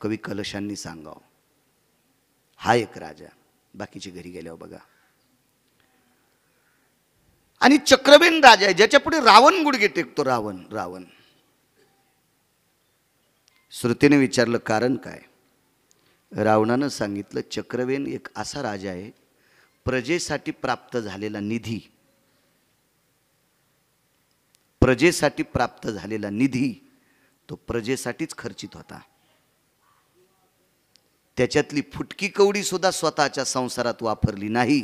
कवी कलशांनी सांगाव, हा एक राजा. बाकीचे घरी गेल्यावर बघा. आणि चक्रवेन राजा आहे ज्याच्या पुढे रावण गुडघे टेकतो. रावण. श्रुतीने विचारलं कारण काय? रावणानं सांगितलं, चक्रवेन एक असा राजा आहे, प्रजेसाठी प्राप्त झालेला निधी, प्रजेसाठी प्राप्त झालेला निधी तो प्रजेसाठीच खर्चित होता. त्याच्यातली फुटकी कवडी सुद्धा स्वतःच्या संसारात वापरली नाही.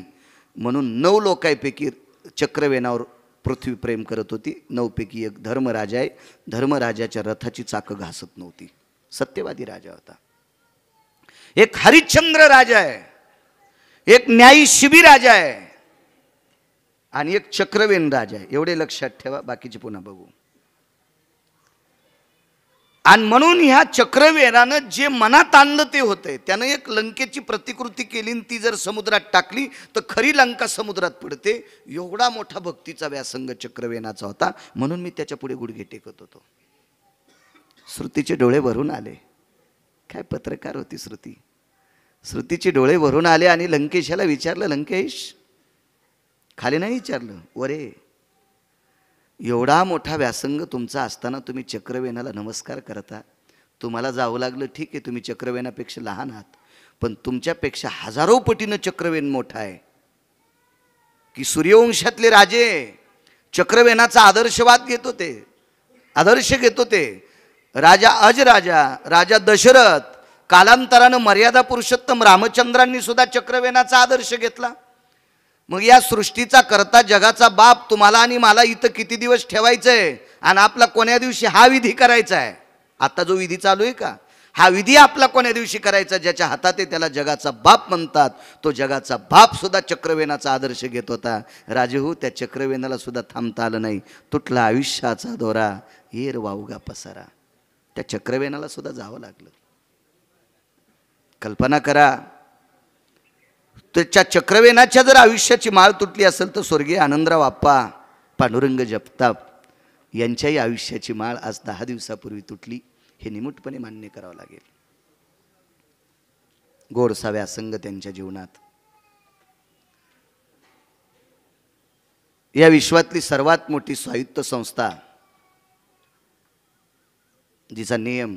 म्हणून 9 लोकांपैकी चक्रवेनावर पृथ्वी प्रेम करत होती. 9 पैकी एक धर्मराजा आहे. धर्मराजाच्या रथाची चाकं घासत नव्हती. सत्यवादी राजा होता. एक हरिश्चंद्र राजा आहे, एक न्यायी शिबी राजा आहे आणि एक चक्रवेन राजा आहे. एवढे लक्षात ठेवा, बाकीचे पुन्हा बघू. आणि म्हणून ह्या चक्रवेनानं जे मनात आणलं ते होतंय. त्यानं एक लंकेची प्रतिकृती केली, ती जर समुद्रात टाकली तर खरी लंका समुद्रात पडते. एवढा मोठा भक्तीचा व्यासंग चक्रवेनाचा होता. म्हणून मी त्याच्या पुढे गुडघे टेकत होतो. श्रुतीचे डोळे भरून आले. काय पत्रकार होती श्रुती. श्रुतीचे डोळे भरून आले आणि लंकेशाला विचारलं, लंकेश, खाली नाही विचारलं, वरे, एवढा मोठा व्यासंग तुमचा असताना तुम्ही चक्रवेनाला नमस्कार करता. तुम्हाला जावं लागलं, ठीक आहे, तुम्ही चक्रवेनापेक्षा लहान आहात, पण तुमच्यापेक्षा हजारो पटीनं चक्रवेन मोठा आहे. की सूर्यवंशातले राजे चक्रवेनाचा आदर्शवाद घेत होते, आदर्श घेत होते. राजा अजराजा, राजा दशरथ, कालांतरानं मर्यादा पुरुषोत्तम रामचंद्रांनी सुद्धा चक्रवेनाचा आदर्श घेतला. मग या सृष्टीचा करता, जगाचा बाप तुम्हाला आणि मला इथं किती दिवस ठेवायचंय आणि आपला कोण्या दिवशी हा विधी करायचा आहे. आता जो विधी चालू आहे का, हा विधी आपला कोण्या दिवशी करायचा, ज्याच्या हातात आहे त्याला जगाचा बाप म्हणतात. तो जगाचा बाप सुद्धा चक्रवेनाचा आदर्श घेत होता. राजे हो, त्या चक्रवेनाला सुद्धा थांबता आलं नाही. तुटला आयुष्याचा दोरा, येर वावगा पसारा. त्या चक्रवेनाला सुद्धा जावं लागलं. कल्पना करा, त्याच्या चक्रवेनाच्या जर आयुष्याची माळ तुटली असेल तर स्वर्गीय आनंदराव आप्पा, पांडुरंग जगताप यांच्याही आयुष्याची माळ आज 10 दिवसापूर्वी तुटली. हे निमूटपणे मान्य करावं लागेल. गोडसा व्यासंग त्यांच्या जीवनात. या विश्वातली सर्वात मोठी स्वायत्त संस्था, जिचा नियम,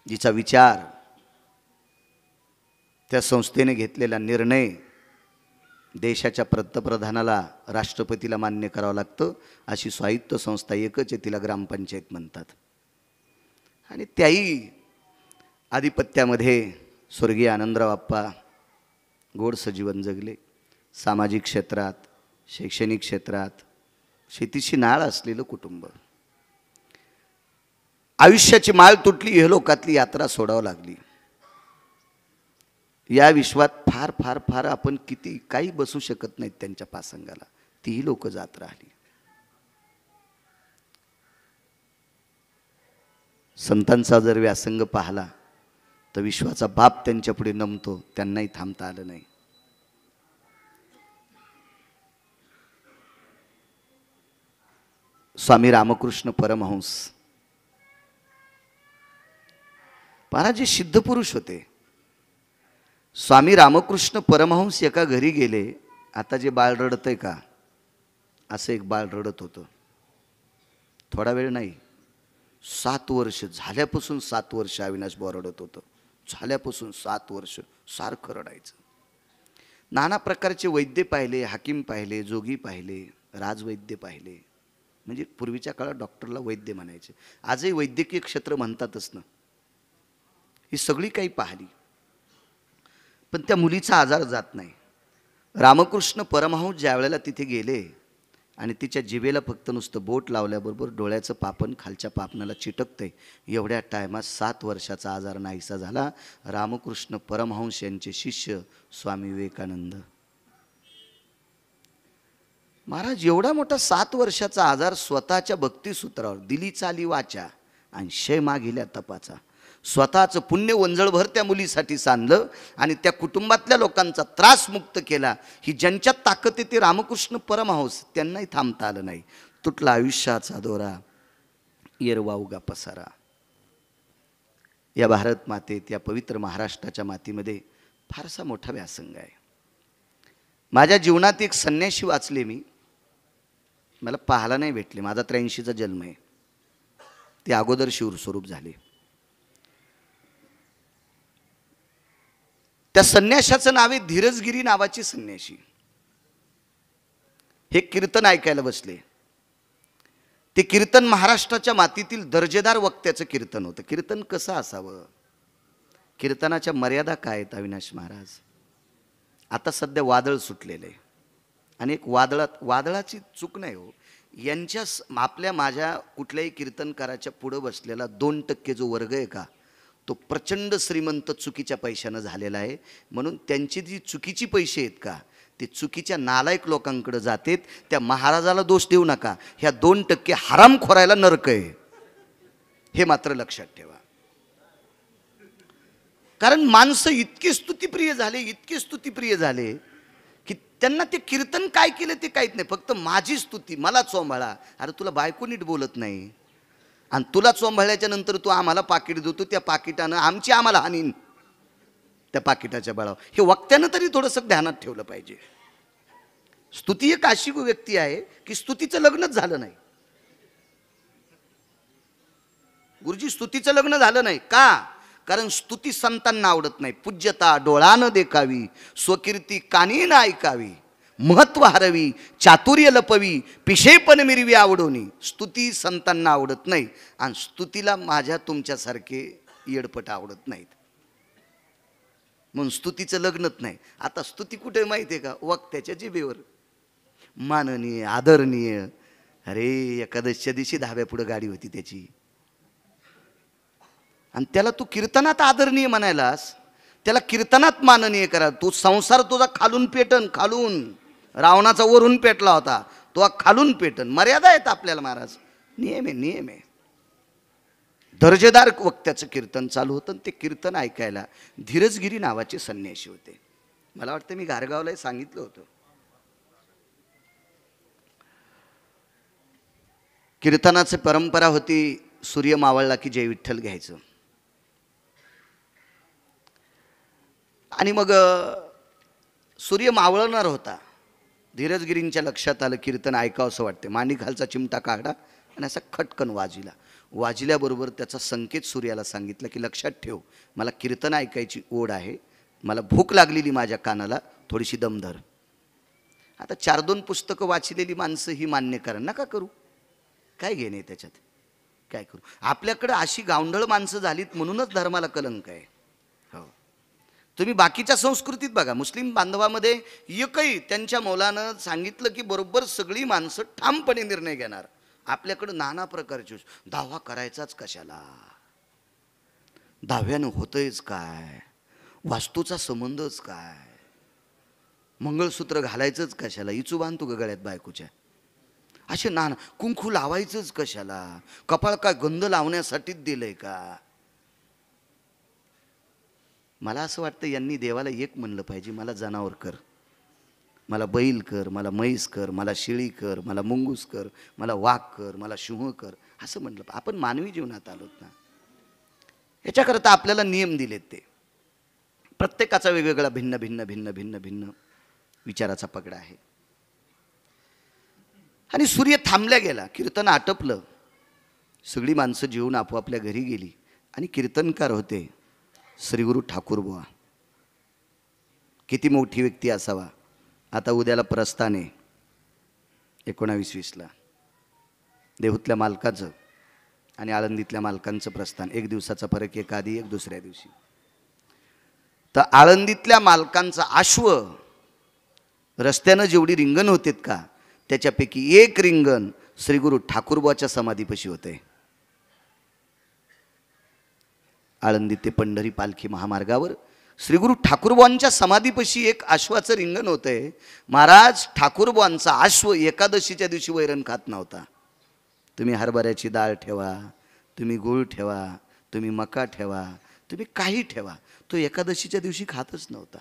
जिचा विचार, त्या संस्थेने घेतलेला निर्णय देशाच्या पंतप्रधानाला, राष्ट्रपतीला मान्य करावं लागतं. अशी स्वायत्त संस्था एकच आहे, तिला ग्रामपंचायत म्हणतात. आणि त्याही आधिपत्यामध्ये स्वर्गीय आनंदराव आप्पा गोडसं जीवन जगले. सामाजिक क्षेत्रात, शैक्षणिक क्षेत्रात शेतीशी नाळ असलेलं कुटुंब. आयुष्याची माळ तुटली, इहलोकातली यात्रा सोडावं लागली. या विश्वात फार फार फार आपण किती काही बसू शकत नाहीत त्यांच्या पासंगाला, तीही लोक जात राहिली. संतांचा जर व्यासंग पाहला तर विश्वाचा बाप त्यांच्या पुढे नमतो, त्यांनाही थांबता आलं नाही. स्वामी रामकृष्ण परमहंस महाराज जे सिद्ध पुरुष होते. स्वामी रामकृष्ण परमहंस एका घरी गेले. आता जे बाळ रडतंय का, असं एक बाळ रडत होतं. थोडा वेळ नाही, 7 वर्ष झाल्यापासून 7 वर्ष अविनाश बुवा रडत होतं. झाल्यापासून 7 वर्ष सारखं रडायचं. नाना प्रकारचे वैद्य पाहिले, हाकीम पाहिले, जोगी पाहिले, राजवैद्य पाहिले. म्हणजे पूर्वीच्या काळात डॉक्टरला वैद्य म्हणायचे. आजही वैद्यकीय क्षेत्र म्हणतातच ना. ही सगळी काही पाहिली, पण त्या मुलीचा आजार जात नाही. रामकृष्ण परमहंस ज्या वेळेला तिथे गेले आणि तिच्या जिभेला फक्त नुसतं बोट लावल्याबरोबर डोळ्याचं पापण खालच्या पापणाला चिटकतंय, एवढ्या टायमात 7 वर्षाचा आजार नाहीसा झाला. रामकृष्ण परमहंस यांचे शिष्य स्वामी विवेकानंद महाराज, एवढा मोठा 7 वर्षाचा आजार स्वतःच्या भक्तिसूत्रावर दिली चाली वाचा आणि शय मागिल्या तपाचा, स्वतःचं पुण्य वंजळभर त्या मुलीसाठी सांडलं आणि त्या कुटुंबातल्या लोकांचा त्रास मुक्त केला. ही ज्यांच्यात ताकद आहे ते रामकृष्ण परमहंस, त्यांनाही थांबता आलं नाही. तुटला आयुष्याचा दोरा, येरवाउगा पसारा. या भारत मातेत, या पवित्र महाराष्ट्राच्या मातीमध्ये फारसा मोठा व्यासंग आहे. माझ्या जीवनात एक संन्यासी वाचले मी, मला पाहायला नाही भेटले. माझा 83चा जन्म आहे. ते अगोदर शिवस्वरूप झाले. त्या संन्याशाचं नाव आहे धीरजगिरी नावाची संन्याशी. हे कीर्तन ऐकायला बसले. ते कीर्तन महाराष्ट्राच्या मातीतील दर्जेदार वक्त्याचं कीर्तन होतं. कीर्तन कसं असावं, कीर्तनाच्या मर्यादा काय आहेत अविनाश महाराज? आता सध्या वादळ सुटलेलं आहे आणि एक वादळाची चूक नाही हो. यांच्या आपल्या माझ्या कुठल्याही कीर्तनकाराच्या पुढं बसलेला 2% जो वर्ग आहे का, तो प्रचंड श्रीमंत चुकीच्या पैशानं झालेला आहे. म्हणून त्यांची जी चुकीची पैसे आहेत का, ते चुकीच्या नालायक लोकांकडे जातात. त्या महाराजाला दोष देऊ नका. ह्या 2% हरामखोरायला नरक आहे, हे मात्र लक्षात ठेवा. कारण माणसं इतके स्तुतिप्रिय झाले, इतके स्तुतिप्रिय झाले की त्यांना ते कीर्तन काय केलं ते काहीच नाही. फक्त माझी स्तुती, मला चोंबाळा. अरे तुला बायको नीट बोलत नाही आणि तुला चोंबाळल्याच्या नंतर तू आम्हाला पाकिट देतो, त्या पाकिटानं आमची आम्हाला हानीन त्या पाकिटाच्या बळावर. हे वक्त्यानं तरी थोडंसं ध्यानात ठेवलं पाहिजे. स्तुती एक अशी व्यक्ती आहे की स्तुतीचं लग्नच झालं नाही. गुरुजी स्तुतीचं लग्न झालं नाही का? कारण स्तुती संतांना आवडत नाही. पूज्यता डोळानं देखावी, स्वकीर्ती कानीनं ऐकावी, महत्व हरवी, चातुर्य लपवी, पिशेपण मिरवी आवडोनी. स्तुती संतांना आवडत नाही आणि स्तुतीला माझ्या तुमच्यासारखे येडपट आवडत नाहीत. म्हणून स्तुतीचं लग्नच नाही. आता स्तुती कुठे माहिती आहे का? वक्त्याच्या जिभेवर. माननीय, आदरणीय. अरे एकादशीच्या दिवशी धाब्यापुढे गाडी होती त्याची आणि त्याला तू कीर्तनात आदरणीय म्हणायलास, त्याला कीर्तनात माननीय करा. तू संसार तुझा खालून पेटन, खालून. रावणाचा वरून पेटला होता, तो खालून पेटन. मर्यादा आहेत आपल्याला महाराज, नियम आहे, नियम आहे. दर्जेदार वक्त्याचं कीर्तन चालू होतं. ते कीर्तन ऐकायला धीरजगिरी नावाचे संन्यासी होते. मला वाटतं मी घारगावलाही सांगितलं होतं. कीर्तनाची परंपरा होती, सूर्य मावळला की जय विठ्ठल घ्यायचं. आणि मग सूर्य मावळणार होता. धीरजगिरींच्या लक्षात आलं कीर्तन ऐकावं असं वाटते. मांडी खालचा चिमटा काढला आणि असा खटकन वाजिला. वाजल्याबरोबर त्याचा संकेत सूर्याला सांगितलं की लक्षात ठेव, मला कीर्तन ऐकायची ओढ आहे, मला भूक लागलेली माझ्या कानाला, थोडीशी दमधर. आता 4-2 पुस्तकं वाचलेली माणसं ही मान्य करा, नका करू. काय घेणे त्याच्यात, काय करू? आपल्याकडं अशी गावंढळ माणसं झालीत म्हणूनच धर्माला कलंक आहे. हो, तुम्ही बाकीच्या संस्कृतीत बघा, मुस्लिम बांधवामध्ये एकही त्यांच्या मौलानं सांगितलं की बरोबर सगळी माणसं ठामपणे निर्णय घेणार. आपल्याकडं नाना प्रकारचे दावा करायचाच कशाला, दाव्यानं होतंयच काय, वास्तूचा संबंधच काय? मंगळसूत्र घालायचंच कशाला? इचू बांधतो का गळ्यात बायकोच्या? असे नाना कुंकू लावायचंच कशाला? कपाळ काय गंध लावण्यासाठीच दिलंय का? मला असं वाटतं यांनी देवाला एक म्हणलं पाहिजे, मला जनावर कर, मला बैल कर, मला म्हैस कर, मला शेळी कर, मला मुंगूस कर, मला वाघ कर, मला सिंह कर, असं म्हणलं. आपण मानवी जीवनात आलोत ना, याच्याकरता आपल्याला नियम दिलेत. ते प्रत्येकाचा वेगवेगळा भिन्न भिन्न भिन्न भिन्न भिन्न विचाराचा पगडा आहे. आणि सूर्य थांबल्या गेला, कीर्तन आटपलं, सगळी माणसं जेवून आपोआपल्या घरी गेली. आणि कीर्तनकार होते श्रीगुरु ठाकूरबुवा. किती मोठी व्यक्ती असावा. आता उद्याला प्रस्थान आहे 19-20ला. देहूतल्या मालकाचं आणि आळंदीतल्या मालकांचं प्रस्थान, एक दिवसाचा फरक, एक आधी एक दुसऱ्या दिवशी. तर आळंदीतल्या मालकांचा अश्व रस्त्यानं जेवढी रिंगण होतेत का, त्याच्यापैकी एक रिंगण श्रीगुरु ठाकूरबुवाच्या समाधीपाशी होते. आळंदी ते पंढरी पालखी महामार्गावर श्रीगुरु ठाकूरबुवांच्या समाधीपाशी एक अश्वाचं रिंगण होतंय. महाराज ठाकूरबुवांचा अश्व एकादशीच्या दिवशी वैरण खात नव्हता. तुम्ही हरभऱ्याची डाळ ठेवा, तुम्ही गूळ ठेवा, तुम्ही मका ठेवा, तुम्ही काही ठेवा, तो एकादशीच्या दिवशी खातच नव्हता.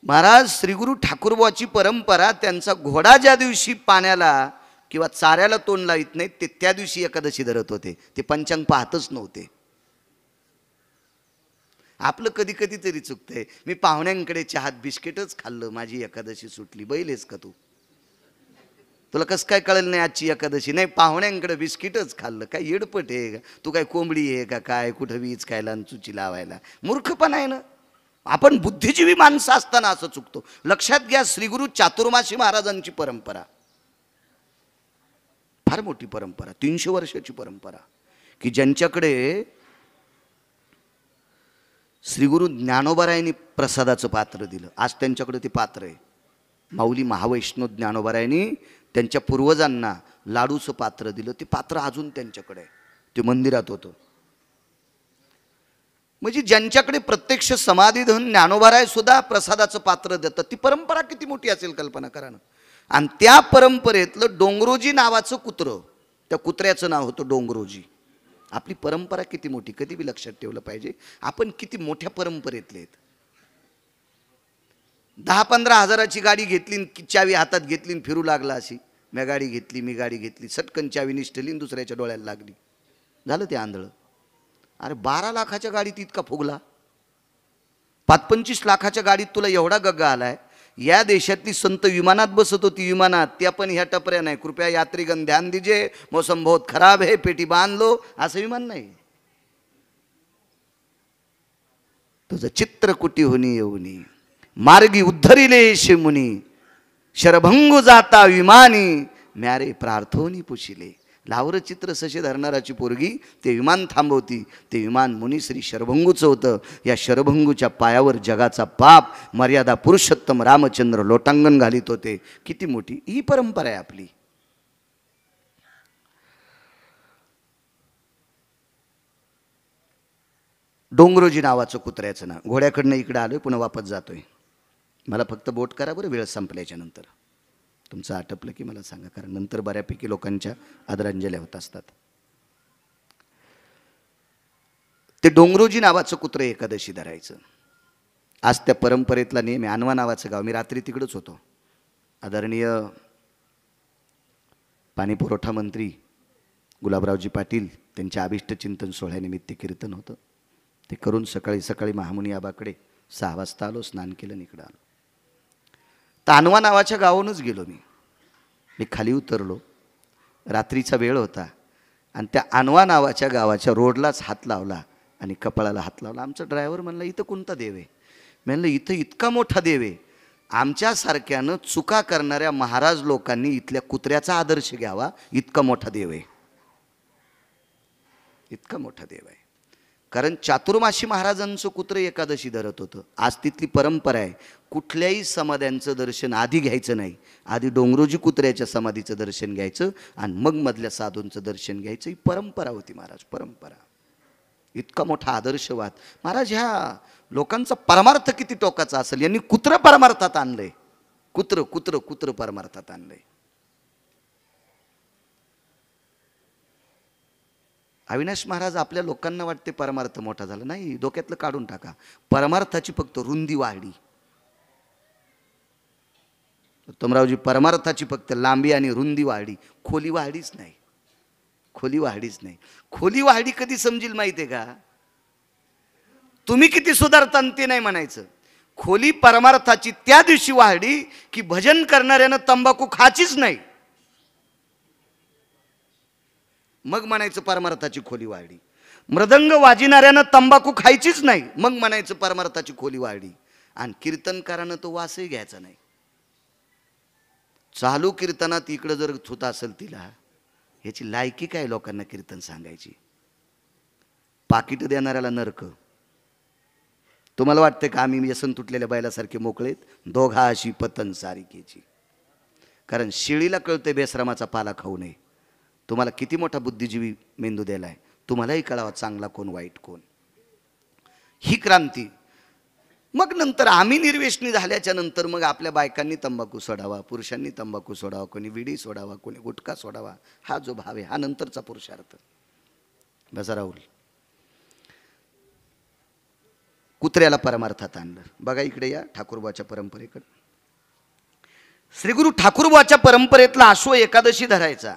महाराज श्रीगुरु ठाकूरबुवाची परंपरा, त्यांचा घोडा ज्या दिवशी पाण्याला किंवा चाऱ्याला तोंड लावित नाहीत ते त्या दिवशी एकादशी धरत होते. ते पंचांग पाहतच नव्हते. आपलं कधी कधी तरी चुकतंय. मी पाहुण्यांकडे चहात बिस्किटच खाल्लं, माझी एकादशी सुटली. बैल आहेस का तू? तुला कसं काय कळलं नाही आजची एकादशी? नाही, पाहुण्यांकडे बिस्किटच खाल्लं. काय येडपट आहे का तू? काय कोंबडी आहे का काय? कुठं वीज खायला आणि चुची लावायला? मूर्खपणा आहे ना. आपण बुद्धिजीवी माणसं असताना असं चुकतो. लक्षात घ्या, श्रीगुरु चातुर्मासी महाराजांची परंपरा फार मोठी परंपरा, 300 वर्षाची परंपरा, की ज्यांच्याकडे श्रीगुरु ज्ञानोबारायांनी प्रसादाचं पात्र दिलं. आज त्यांच्याकडे ते पात्र आहे. माऊली महावैष्णव ज्ञानोबारायांनी त्यांच्या पूर्वजांना लाडूचं पात्र दिलं. ते पात्र अजून त्यांच्याकडे आहे, ते मंदिरात होतं. म्हणजे ज्यांच्याकडे प्रत्यक्ष समाधीधन ज्ञानोबाराय सुद्धा प्रसादाचं पात्र देतात. ती परंपरा किती मोठी असेल कल्पना करा ना. आणि त्या परंपरेतलं डोंगरोजी नावाचं कुत्रं, त्या कुत्र्याचं नाव होतं डोंगरोजी. आपली परंपरा किती मोठी, कधी बी लक्षात ठेवलं पाहिजे. आपण किती मोठ्या परंपरेतले आहेत. 10-15 हजाराची गाडी घेतली, चावी हातात घेतली, फिरू लागला अशी, मी गाडी घेतली, सटकन चावी निष्ठली, दुसऱ्याच्या डोळ्याला लागली, झालं ते आंधळं. अरे 12 लाखाच्या गाडीत इतका फुगला, 25 लाखाच्या गाडीत तुला एवढा गग्गा आलाय. या देशातली संत विमानात बसत होती, विमानात, त्या पण ह्या टपऱ्या नाही. कृपया यात्रीगण ध्यान दीजिए, मौसम बहुत खराब है, पेटी बांध लो, असं विमान नाही. तुझं चित्रकुटी होनी येऊनी, मार्गी उद्धरिले शिमुनी, शरभंगू जाता विमानी, म्यारे प्रार्थोनी पुशिले. लावर चित्र सशे धरणाराची पोरगी ते विमान थांबवती. ते विमान मुनिश्री शरभंगूचं होतं. या शरभंगूच्या पायावर जगाचा पाप मर्यादा पुरुषोत्तम रामचंद्र लोटांगण घालीत होते. किती मोठी ही परंपरा आहे आपली. डोंगरोजी नावाचं कुत्र्याचं नाव. घोड्याकडनं इकडे आलोय, पुन्हा वापस जातोय. मला फक्त बोट करा बरं, वेळ संपल्याच्या नंतर. तुमचं आटपलं की मला सांगा, कारण नंतर बऱ्यापैकी लोकांच्या आदरांजल्या होत असतात. ते डोंगरोजी नावाचं कुत्रं एकादशी धरायचं. आज त्या परंपरेतला नियम आहे. अनवा नावाचं गाव, मी रात्री तिकडंच होतो. आदरणीय पाणी पुरवठा मंत्री गुलाबरावजी पाटील त्यांच्या अभिष्ट चिंतन सोहळ्यानिमित्त कीर्तन होतं. ते करून सकाळी सकाळी महामुनी आबाकडे 6 वाजता आलो, स्नान केलं, इकडं आलो. तानवा नावाच्या गावाहूनच गेलो मी खाली उतरलो. रात्रीचा वेळ होता आणि त्या अनवा नावाच्या गावाच्या रोडलाच हात लावला आणि कपाळाला हात लावला. आमचा ड्रायव्हर म्हणला, इथं कोणता देव आहे? म्हणलं, इथं इतका मोठा देव आहे. आमच्यासारख्यानं चुका करणाऱ्या महाराज लोकांनी इथल्या कुत्र्याचा आदर्श घ्यावा, इतका मोठा देव आहे, इतका मोठा देव आहे. कारण चातुर्मासी महाराजांचं कुत्रं एकादशी धरत होतं. आज तिथली परंपरा आहे, कुठल्याही समाध्यांचं दर्शन आधी घ्यायचं नाही. आधी डोंगरोजी कुत्र्याच्या समाधीचं दर्शन घ्यायचं आणि मग मधल्या साधूंचं दर्शन घ्यायचं. ही परंपरा होती महाराज, परंपरा. इतका मोठा आदर्शवाद. महाराज, ह्या लोकांचा परमार्थ किती टोकाचा असेल. यांनी कुत्र परमार्थात आणलंय. कुत्र कुत्र कुत्र परमार्थात आणलंय. अविनाश महाराज, आपल्या लोकांना वाटते परमार्थ मोठा झाला. नाही, डोक्यातलं काढून टाका. परमार्थाची फक्त रुंदी वाढली. उत्तमरावजी, परमार्थाची फक्त लांबी आणि रुंदी वाढली, खोली वाढीच नाही. खोली वाढीच नाही. खोली वाढी कधी समजेल माहितीये का? तुम्ही किती सुधारता ते नाही म्हणायचं. खोली परमार्थाची त्या दिवशी वाढली की भजन करणाऱ्यानं तंबाखू खाचीच नाही, मग म्हणायचं परमार्थाची खोली वाढली. मृदंग वाजिणाऱ्यानं तंबाखू खायचीच नाही, मग म्हणायचं परमार्थाची खोली वाढली. आणि कीर्तनकारानं तो वासही घ्यायचा नाही. चालू कीर्तनात इकडं जर थुता असेल तिला, याची लायकी काय लोकांना कीर्तन सांगायची? पाकिट देणाऱ्याला नरक. तुम्हाला वाटतं का आम्ही व्यसन तुटलेल्या बैलासारखे मोकळेत? दोघा अशी पतन सारिकेची. कारण शिळीला कळते बेसरामाचा पाला खाऊ नये. तुम्हाला किती मोठा बुद्धिजीवी मेंदू दिलाय, तुम्हालाही कळावा चांगला कोण वाईट कोण. ही क्रांती. मग नंतर आम्ही निर्वेशनी झाल्याच्या नंतर मग आपल्या बायकांनी तंबाखू सोडावा, पुरुषांनी तंबाखू सोडावा, कोणी विडी सोडावा, कोणी गुटखा सोडावा. हा जो भाव आहे हा नंतरचा पुरुषार्थ. बसा राहुल, कुत्र्याला परमार्थात आणलं. बघा इकडे या ठाकूरबाच्या परंपरेकडे. श्रीगुरु ठाकूरबाच्या परंपरेतला आश्व एकादशी धरायचा.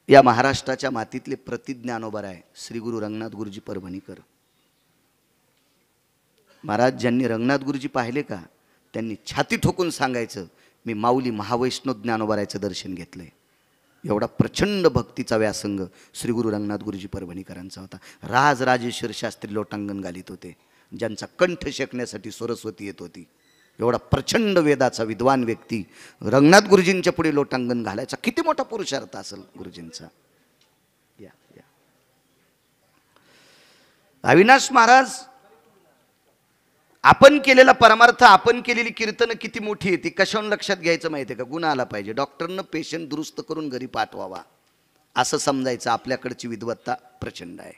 या महाराष्ट्राच्या मातीतले प्रतिज्ञानोबर आहे श्री गुरु रंगनाथ गुरुजी परभणीकर महाराज. ज्यांनी रंगनाथ गुरुजी पाहिले का, त्यांनी छाती ठोकून सांगायचं, मी माऊली महावैष्णव ज्ञानोबरायचं दर्शन घेतलंय. एवढा प्रचंड भक्तीचा व्यासंग श्री गुरु रंगनाथ गुरुजी परभणीकरांचा होता. राजराजेश्वर शास्त्री लोटांगण घालीत होते, ज्यांचा कंठ शेकण्यासाठी सरस्वती येत होती. एवढा प्रचंड वेदाचा विद्वान व्यक्ती रंगनाथ गुरुजींच्या पुढे लोटांगण घालायचा. किती मोठा पुरुषार्थ असेल गुरुजींचा. या या अविनाश महाराज, आपण केलेला परमार्थ, आपण केलेली कीर्तन किती मोठी आहे ती कशावरून लक्षात घ्यायचं माहिती आहे का? गुण आला पाहिजे. डॉक्टरनं पेशंट दुरुस्त करून घरी पाठवावा असं समजायचं. आपल्याकडची विद्वत्ता प्रचंड आहे.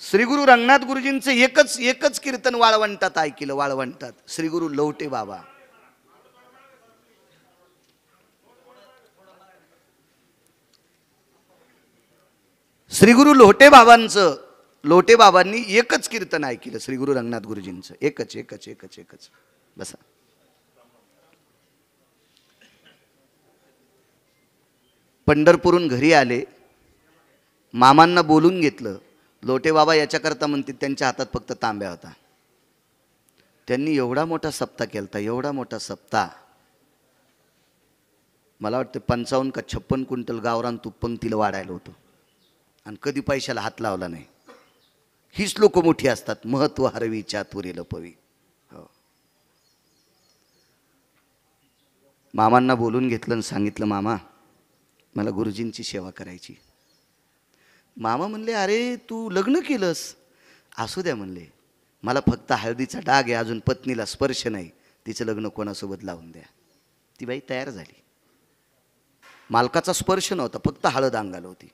श्री गुरु रंगनाथ गुरुजींचं एकच कीर्तन वाळवंटात ऐकलं. वाळवंटात श्री गुरु लवटे बाबा. श्री गुरु लोटे बाबांचं, लोटे बाबांनी एकच कीर्तन ऐकलं श्री गुरु रंगनाथ गुरुजींचं. एकच एकच एकच एकच. बसा. पंढरपूरहून घरी आले, मामांना बोलून घेतलं. लोटे बाबा याच्याकरता म्हणते, त्यांच्या हातात फक्त तांब्या होता. त्यांनी एवढा मोठा सप्ताह केलता, एवढा मोठा सप्ताह. मला वाटतं 55 का 56 क्विंटल गावरान तूप पंक्तीला वाढायला होतं आणि कधी पैशाला हात लावला नाही. हीच लोक मोठी असतात. महत्व हरवी चातुर्य लपवी. हो. मामांना बोलून घेतलं आणि सांगितलं, मामा मला गुरुजींची सेवा करायची. मामा म्हणले, अरे तू लग्न केलंस? असू द्या म्हणले, मला फक्त हळदीचा डाग आहे, अजून पत्नीला स्पर्श नाही, तिचं लग्न कोणासोबत लावून द्या. ती बाई तयार झाली. मालकाचा स्पर्श नव्हता, फक्त हळद अंगाला होती.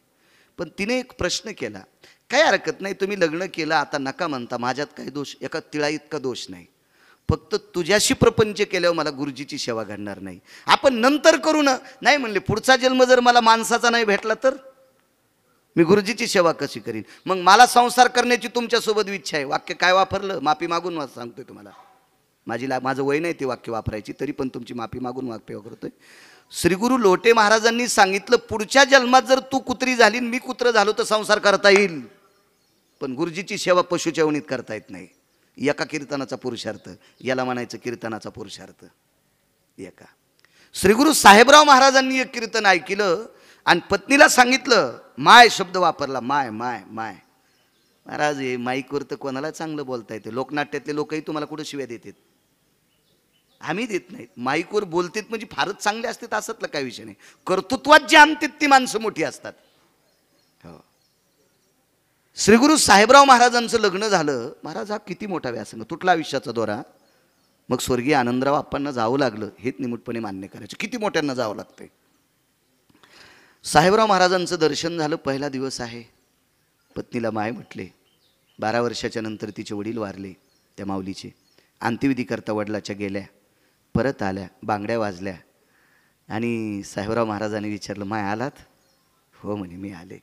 पण तिने एक प्रश्न केला, काय हरकत नाही, तुम्ही लग्न केलं, आता नका म्हणता, माझ्यात काही दोष, एका तिळा इतका दोष नाही, फक्त तुझ्याशी प्रपंच केल्यावर मला गुरुजीची सेवा घडणार नाही, आपण नंतर करू ना. नाही म्हणले, पुढचा जन्म जर मला माणसाचा नाही भेटला तर मी गुरुजीची सेवा कशी करीन? मग मला संसार करण्याची तुमच्यासोबत इच्छा आहे. वाक्य काय वापरलं? माफी मागून सांगतोय तुम्हाला. माझं वय नाही ते वाक्य वापरायची, तरी पण तुमची माफी मागून वाक्य वापरतोय. श्री गुरु लोटे महाराजांनी सांगितलं, पुढच्या जन्मात जर तू कुत्री झाली, मी कुत्र झालो, तर संसार करता येईल, पण गुरुजीची सेवा पशुच्या उनीत करता येत नाही. एका कीर्तनाचा पुरुषार्थ, याला म्हणायचं कीर्तनाचा पुरुषार्थ. एका श्री गुरु साहेबराव महाराजांनी एक कीर्तन ऐकलं आणि पत्नीला सांगितलं, माय शब्द वापरला, माय माय माय. महाराज, हे माईकवर तर कोणाला चांगलं बोलता येते. लोकनाट्यातले लोकही तुम्हाला कुठं शिव्या देतात? आम्ही देत नाहीत. माईकवर बोलतेत म्हणजे फारच चांगले असतात असतलं काही विषय नाही. कर्तृत्वात जे आणतात ती माणसं मोठी असतात. हो. श्री गुरु साहेबराव महाराजांचं लग्न झालं. महाराज हा किती मोठा व्यासंग, तुटला आयुष्याचा दोरा. मग स्वर्गीय आनंदराव आप्पांना जावं लागलं, हेच निमूटपणे मान्य करायचं. किती मोठ्यांना जावं लागतंय. साहेबराव महाराजांचं दर्शन झालं. पहिला दिवस आहे. पत्नीला माय म्हटले. 12 वर्षाच्या नंतर तिचे वडील वारले. त्या माऊलीचे अंत्यविधी करता वडिलाच्या गेल्या, परत आल्या, बांगड्या वाजल्या आणि साहेबराव महाराजांनी विचारलं, माय आलात? हो म्हणे, मी आले.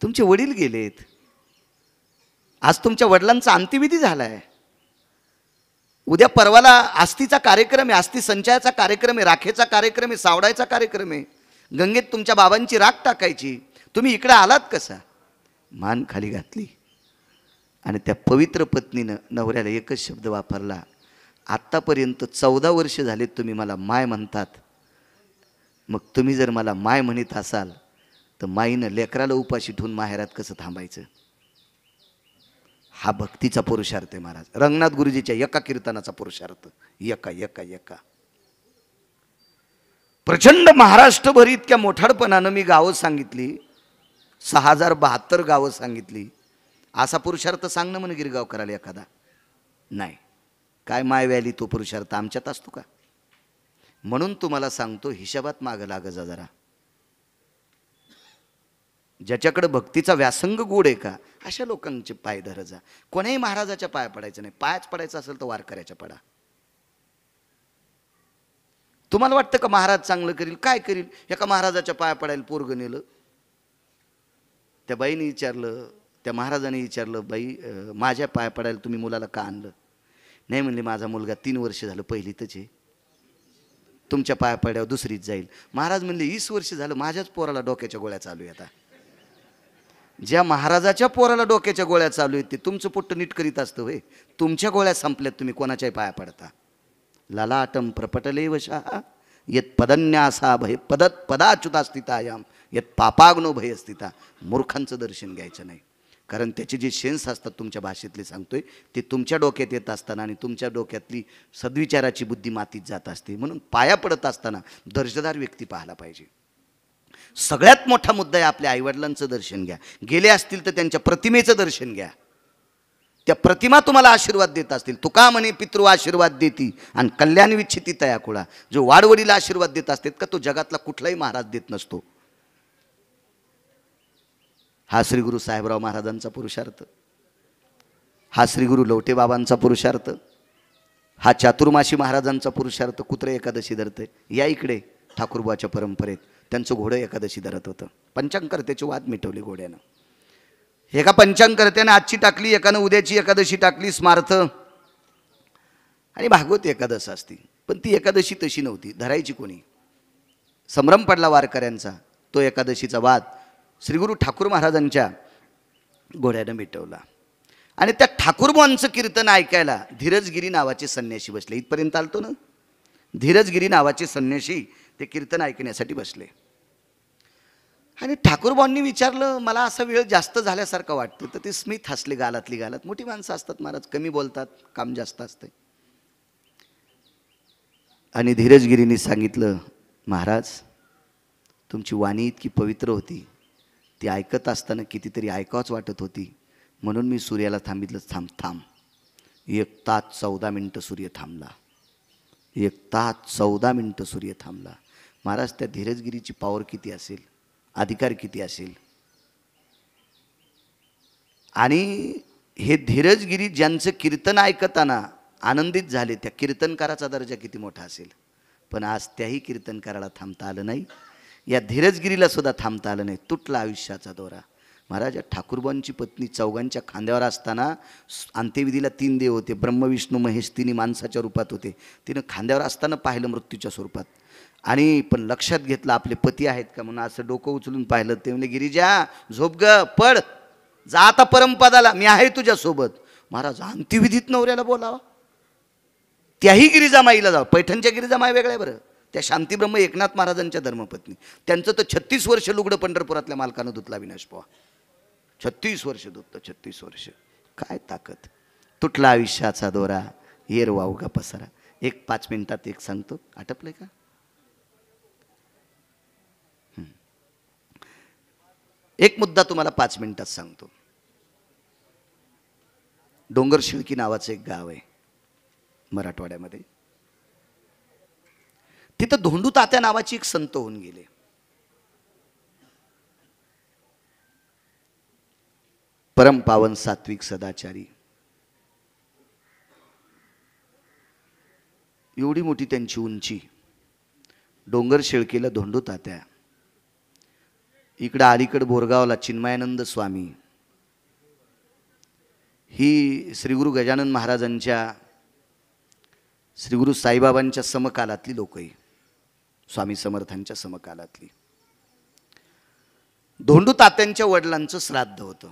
तुमचे वडील गेलेत, आज तुमच्या वडिलांचा अंत्यविधी झाला आहे. उद्या परवाला आस्थीचा कार्यक्रम आहे, आस्थी संचयाचा कार्यक्रम आहे, राखेचा कार्यक्रम आहे, सावडायचा कार्यक्रम आहे. गंगेत तुमच्या बाबांची राख टाकायची. तुम्ही इकडे आलात कसा? मान खाली घातली आणि त्या पवित्र पत्नीनं नवऱ्याला एकच शब्द वापरला, आत्तापर्यंत 14 वर्ष झालेत तुम्ही मला माय म्हणतात, मग तुम्ही जर मला माय म्हणत असाल तर माईनं लेकराला उपाशी ठेवून माहेरात कसं थांबायचं? हा भक्तीचा पुरुषार्थ आहे महाराज. रंगनाथ गुरुजीच्या एका कीर्तनाचा पुरुषार्थ. एका प्रचंड महाराष्ट्रभर इतक्या मोठाडपणानं मी गावं सांगितली, 6072 गावं सांगितली. असा पुरुषार्थ सांगणं म्हणे गिरगावकराला एखादा नाही. काय माय व्याली तो पुरुषार्थ आमच्यात असतो का? म्हणून तुम्हाला सांगतो, हिशोबात मागं लाग जा जरा. ज्याच्याकडे भक्तीचा व्यासंग गोड आहे का, अशा लोकांचे पाय धर जा. कोणाही महाराजाच्या पाया पडायचं नाही. पायाच पडायचं असेल तर वारकऱ्याच्या पडा. तुम्हाला वाटतं का महाराज चांगलं करील? काय करील? एका महाराजाच्या पाया पडायला पोरगं नेलं. त्या बाईने विचारलं, त्या महाराजाने विचारलं, बाई माझ्या पाया पडायला तुम्ही मुलाला का आणलं? नाही म्हणले, माझा मुलगा 3 वर्ष झालं पहिलीतच आहे, तुमच्या पाया पड्यावर दुसरीत जाईल. महाराज म्हणले, 20 वर्ष झालं माझ्याच पोराला डोक्याच्या गोळ्या चालू आहे. आता ज्या महाराजाच्या पोराला डोक्याच्या गोळ्या चालू आहेत ते तुमचं पोट्ट नीट करीत असतं होय. तुमच्या गोळ्या संपल्यात, तुम्ही कोणाच्याही पाया पडता. ललाटम प्रपटले वशा यत पदन्यासा भय पदाच्युता स्थितायाम यत पापाग्नो भय स्थिता. मूर्खांचं दर्शन घ्यायचं नाही, कारण त्याचे जे सेन्स असतात तुमच्या भाषेतले सांगतोय ते तुमच्या डोक्यात येत असताना आणि तुमच्या डोक्यातली सद्विचाराची बुद्धी मातीत जात असते. म्हणून पाया पडत असताना दर्जेदार व्यक्ती पाहायला पाहिजे. सगळ्यात मोठा मुद्दा आहे आपल्या आईवडिलांचं दर्शन घ्या. गेले असतील तर त्यांच्या प्रतिमेचं दर्शन घ्या. त्या प्रतिमा तुम्हाला आशीर्वाद देत असतील. तुका म्हणे पितृ आशीर्वाद देती आणि कल्याण विच्छिती तया कुळा. जो वाडवडीला आशीर्वाद देत असतात का, तो जगातला कुठलाही महाराज देत नसतो. हा श्री गुरु साहेबराव महाराजांचा पुरुषार्थ, हा श्री गुरु लवटे बाबांचा पुरुषार्थ, हा चातुर्माशी महाराजांचा पुरुषार्थ. कुत्रे एकादशी धरते. या इकडे ठाकूरबाच्या परंपरेत त्यांचं घोडं एकादशी धरत होतं. पंचांगकर्त्याचे वाद मिटवले घोड्यानं. एका पंचांगकर्त्यानं आजची टाकली, एकानं उद्याची एकादशी टाकली स्मार्थ. आणि भागवत एकादश असती, पण ती एकादशी तशी नव्हती. धरायची कोणी? संभ्रम पडला वारकऱ्यांचा. तो एकादशीचा वाद श्रीगुरु ठाकूर महाराजांच्या घोड्यानं मिटवला. आणि त्या ठाकूरबांचं कीर्तन ऐकायला धीरजगिरी नावाचे संन्यासी बसले. इथपर्यंत आलतो ना. धीरजगिरी नावाचे संन्यासी ते कीर्तन ऐकण्यासाठी बसले. आणि ठाकूरबांनी विचारलं, मला असा वेळ जास्त झाल्यासारखं वाटतं. तर ते स्मित हसले गालातली गालात. मोठी माणसं असतात महाराज, कमी बोलतात, काम जास्त असते. आणि धीरजगिरींनी सांगितलं, महाराज तुमची वाणी इतकी पवित्र होती, ती ऐकत असताना कितीतरी ऐकावंच वाटत होती. म्हणून मी सूर्याला थांबितलं, थांब. 1 तास 14 मिनिटं सूर्य थांबला. 1 तास 14 मिनिटं सूर्य थांबला. महाराज त्या धीरजगिरीची पॉवर किती असेल, अधिकार किती असेल. आणि हे धीरजगिरी ज्यांचं कीर्तन ऐकताना आनंदित झाले, त्या कीर्तनकाराचा दर्जा किती मोठा असेल. पण आज त्याही कीर्तनकाराला थांबता आलं नाही, या धीरजगिरीला सुद्धा थांबता आलं नाही. तुटला आयुष्याचा दोरा. महाराज ठाकूरबांची पत्नी चौघांच्या खांद्यावर असताना, अंत्यविधीला 3 देव होते, ब्रह्म विष्णू महेश, तिन्ही माणसाच्या रूपात होते. तिनं खांद्यावर असताना पाहिलं मृत्यूच्या स्वरूपात. आणि पण लक्षात घेतलं आपले पती आहेत का म्हणून असं डोकं उचलून पाहिलं. ते म्हणजे गिरिजा झोप ग, पड, जा आता परमपदाला, मी आहे तुझ्यासोबत. महाराज अंत्यविधीत नवऱ्याला बोलावा. त्याही गिरिजामाईला जावं. पैठणच्या गिरिजामाई वेगळ्या बरं, त्या शांतीब्रह्म एकनाथ महाराजांच्या धर्मपत्नी. त्यांचं तर 36 वर्ष लुगडं पंढरपुरातल्या मालकानं धुतला विनाश पोहा. 36 वर्ष धुतलं, 36 वर्ष. काय ताकद. तुटला आयुष्याचा दोरा, येर वावगा पसारा. 5 मिनिटात एक सांगतो, आटपलंय का? एक मुद्दा तुम्हाला 5 मिनिटात सांगतो. डोंगर शिळकी नावाचं एक गाव आहे मराठवाड्यामध्ये. तिथं धोंडू तात्या नावाची एक संत होऊन गेले. परम पावन सात्विक सदाचारी. एवढी मोठी त्यांची उंची. डोंगर शेळकेला धोंडू तात्या, इकडं अलीकडं बोरगावला चिन्मयानंद स्वामी. ही श्रीगुरु गजानन महाराजांच्या, श्रीगुरु साईबाबांच्या समकालातली लोक आहे, स्वामी समर्थांच्या समकालातली. धोंडू तात्यांच्या वडिलांचं श्राद्ध होतं.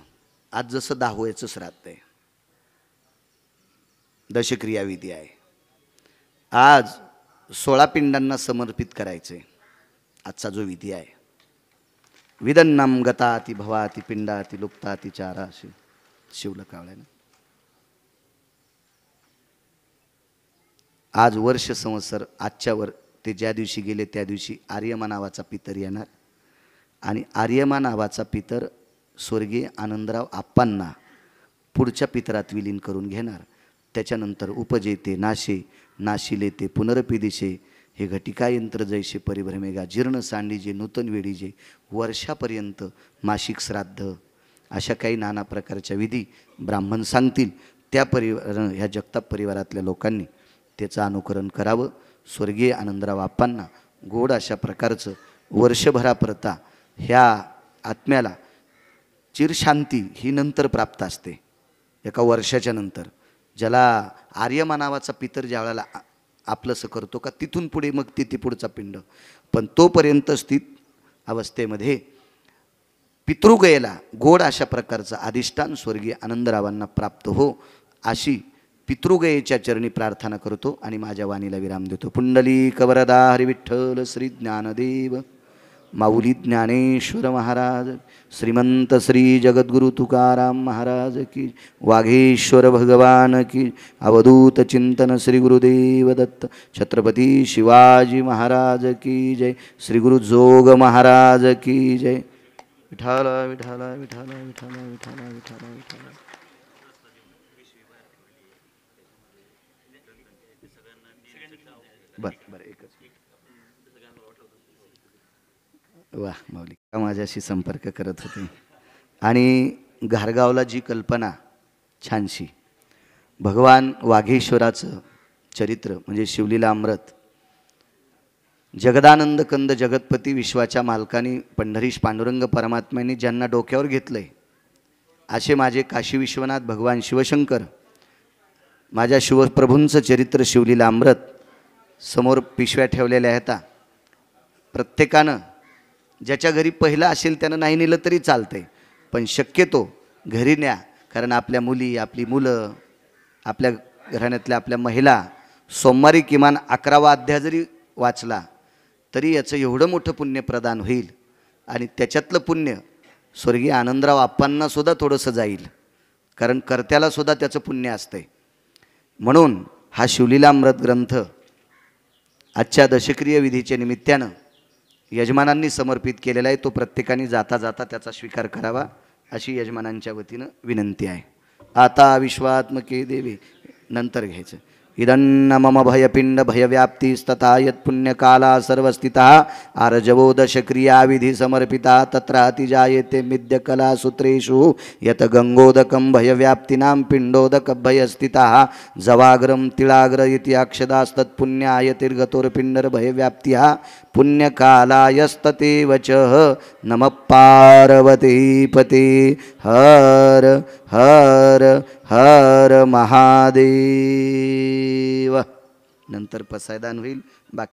आज जसं दाहोयाचं श्राद्ध आहे, दशक्रिया विधी आहे. आज 16 पिंडांना समर्पित करायचे आजचा जो विधी आहे. विदन्नम गताति भवाति पिंडाति लुप्ताति चारा शिवलं कावळ्यानं. आज वर्ष संवत्सर आजच्यावर ते ज्या दिवशी गेले त्या दिवशी आर्यमा नावाचा पितर येणार आणि आर्यमा नावाचा पितर स्वर्गीय आनंदराव आप्पांना पुढच्या पितरात विलीन करून घेणार. त्याच्यानंतर उपजेते नाशे नाशिलेते पुनरपी दिशे हे घटिका यंत्र जैसे परिभ्रमेगा जीर्ण सांडीजे नूतन वेडीजे वर्षापर्यंत मासिक श्राद्ध अशा काही नाना प्रकारच्या विधी ब्राह्मण सांगतील. त्या ह्या जगताप परिवारातल्या लोकांनी त्याचं अनुकरण करावं. स्वर्गीय आनंदराव आप्पांना गोड अशा प्रकारचं वर्षभरापरता ह्या आत्म्याला चिरशांती ही नंतर प्राप्त असते, एका वर्षाच्या नंतर. ज्याला आर्यमा नावाचा पितर ज्या वेळेला आपलंसं करतो का तिथून पुढे मग तिथे पुढचा पिंड, पण तोपर्यंत स्थित अवस्थेमध्ये पितृगयेला गोड अशा प्रकारचं अधिष्ठान स्वर्गीय आनंदरावांना प्राप्त हो अशी पितृगयेच्या चरणी प्रार्थना करतो आणि माझ्या वाणीला विराम देतो. पुंडलिक वरदा हरी विठ्ठल श्री ज्ञानदेव माऊली ज्ञानेश्वर महाराज, श्रीमंत श्री जगद्गुरु तुकाराम महाराज की, वाघेश्वर भगवान की, अवधूत चिंतन श्री गुरुदेव दत्त, छत्रपती शिवाजी महाराज की जय, श्री गुरु जोग महाराज की जय. विठाला विठाला विठाला विठाला विठाला विठाला विठाला. बरं एकच. वाह माऊली का माझ्याशी संपर्क करत होते. आणि घारगावला जी कल्पना छानशी, भगवान वाघेश्वराचं चरित्र म्हणजे शिवलीला अमृत. जगदानंद कंद जगतपती विश्वाच्या मालकानी पंढरीश पांडुरंग परमात्म्यांनी ज्यांना डोक्यावर घेतलंय असे माझे काशी विश्वनाथ भगवान शिवशंकर माझ्या शिवप्रभूंचं चरित्र शिवलीला अमृत समोर पिशव्या ठेवलेल्या आहेत. प्रत्येकानं ज्याच्या घरी पहिलं असेल त्यानं नाही नेलं तरी चालतंय, पण शक्यतो घरी न्या. कारण आपल्या मुली, आपली मुलं, आपल्या घराण्यातल्या आपल्या महिला सोमवारी किमान 11वा अध्याय जरी वाचला तरी याचं एवढं मोठं पुण्य प्रदान होईल. आणि त्याच्यातलं पुण्य स्वर्गीय आनंदराव आप्पांना सुद्धा थोडंसं जाईल, कारण कर्त्याला सुद्धा त्याचं पुण्य असतंय. म्हणून हा शिवलीलामृत ग्रंथ आजच्या दशक्रिय विधीच्या निमित्तानं यजमानांनी समर्पित केलेला आहे. तो प्रत्येकाने जाता जाता त्याचा स्वीकार करावा अशी यजमानांच्या वतीनं विनंती आहे. आता विश्वात्मके देवे नंतर घ्यायचं. इदन्न मम भयपिंड भयव्याप्तिस्तथा यत्पुण्यकाला सर्वस्थितः आर्जवो दशक्रियाविधि समर्पिता तत्रातिजायते मिद्यकलासूत्रेषु यत गंगोदकं भयव्याप्तिनां पिण्डोदकभयस्थितः जवाग्रं तिलाग्र इति अक्षदास्तत्पुण्यायतिर्गतोर्पिण्डर्भयव्याप्तिः पुण्यकालायस्ततेव च नमः पार्वतीपते. हर हर हर महादेव. नंतर पसायदान होईल. बाकी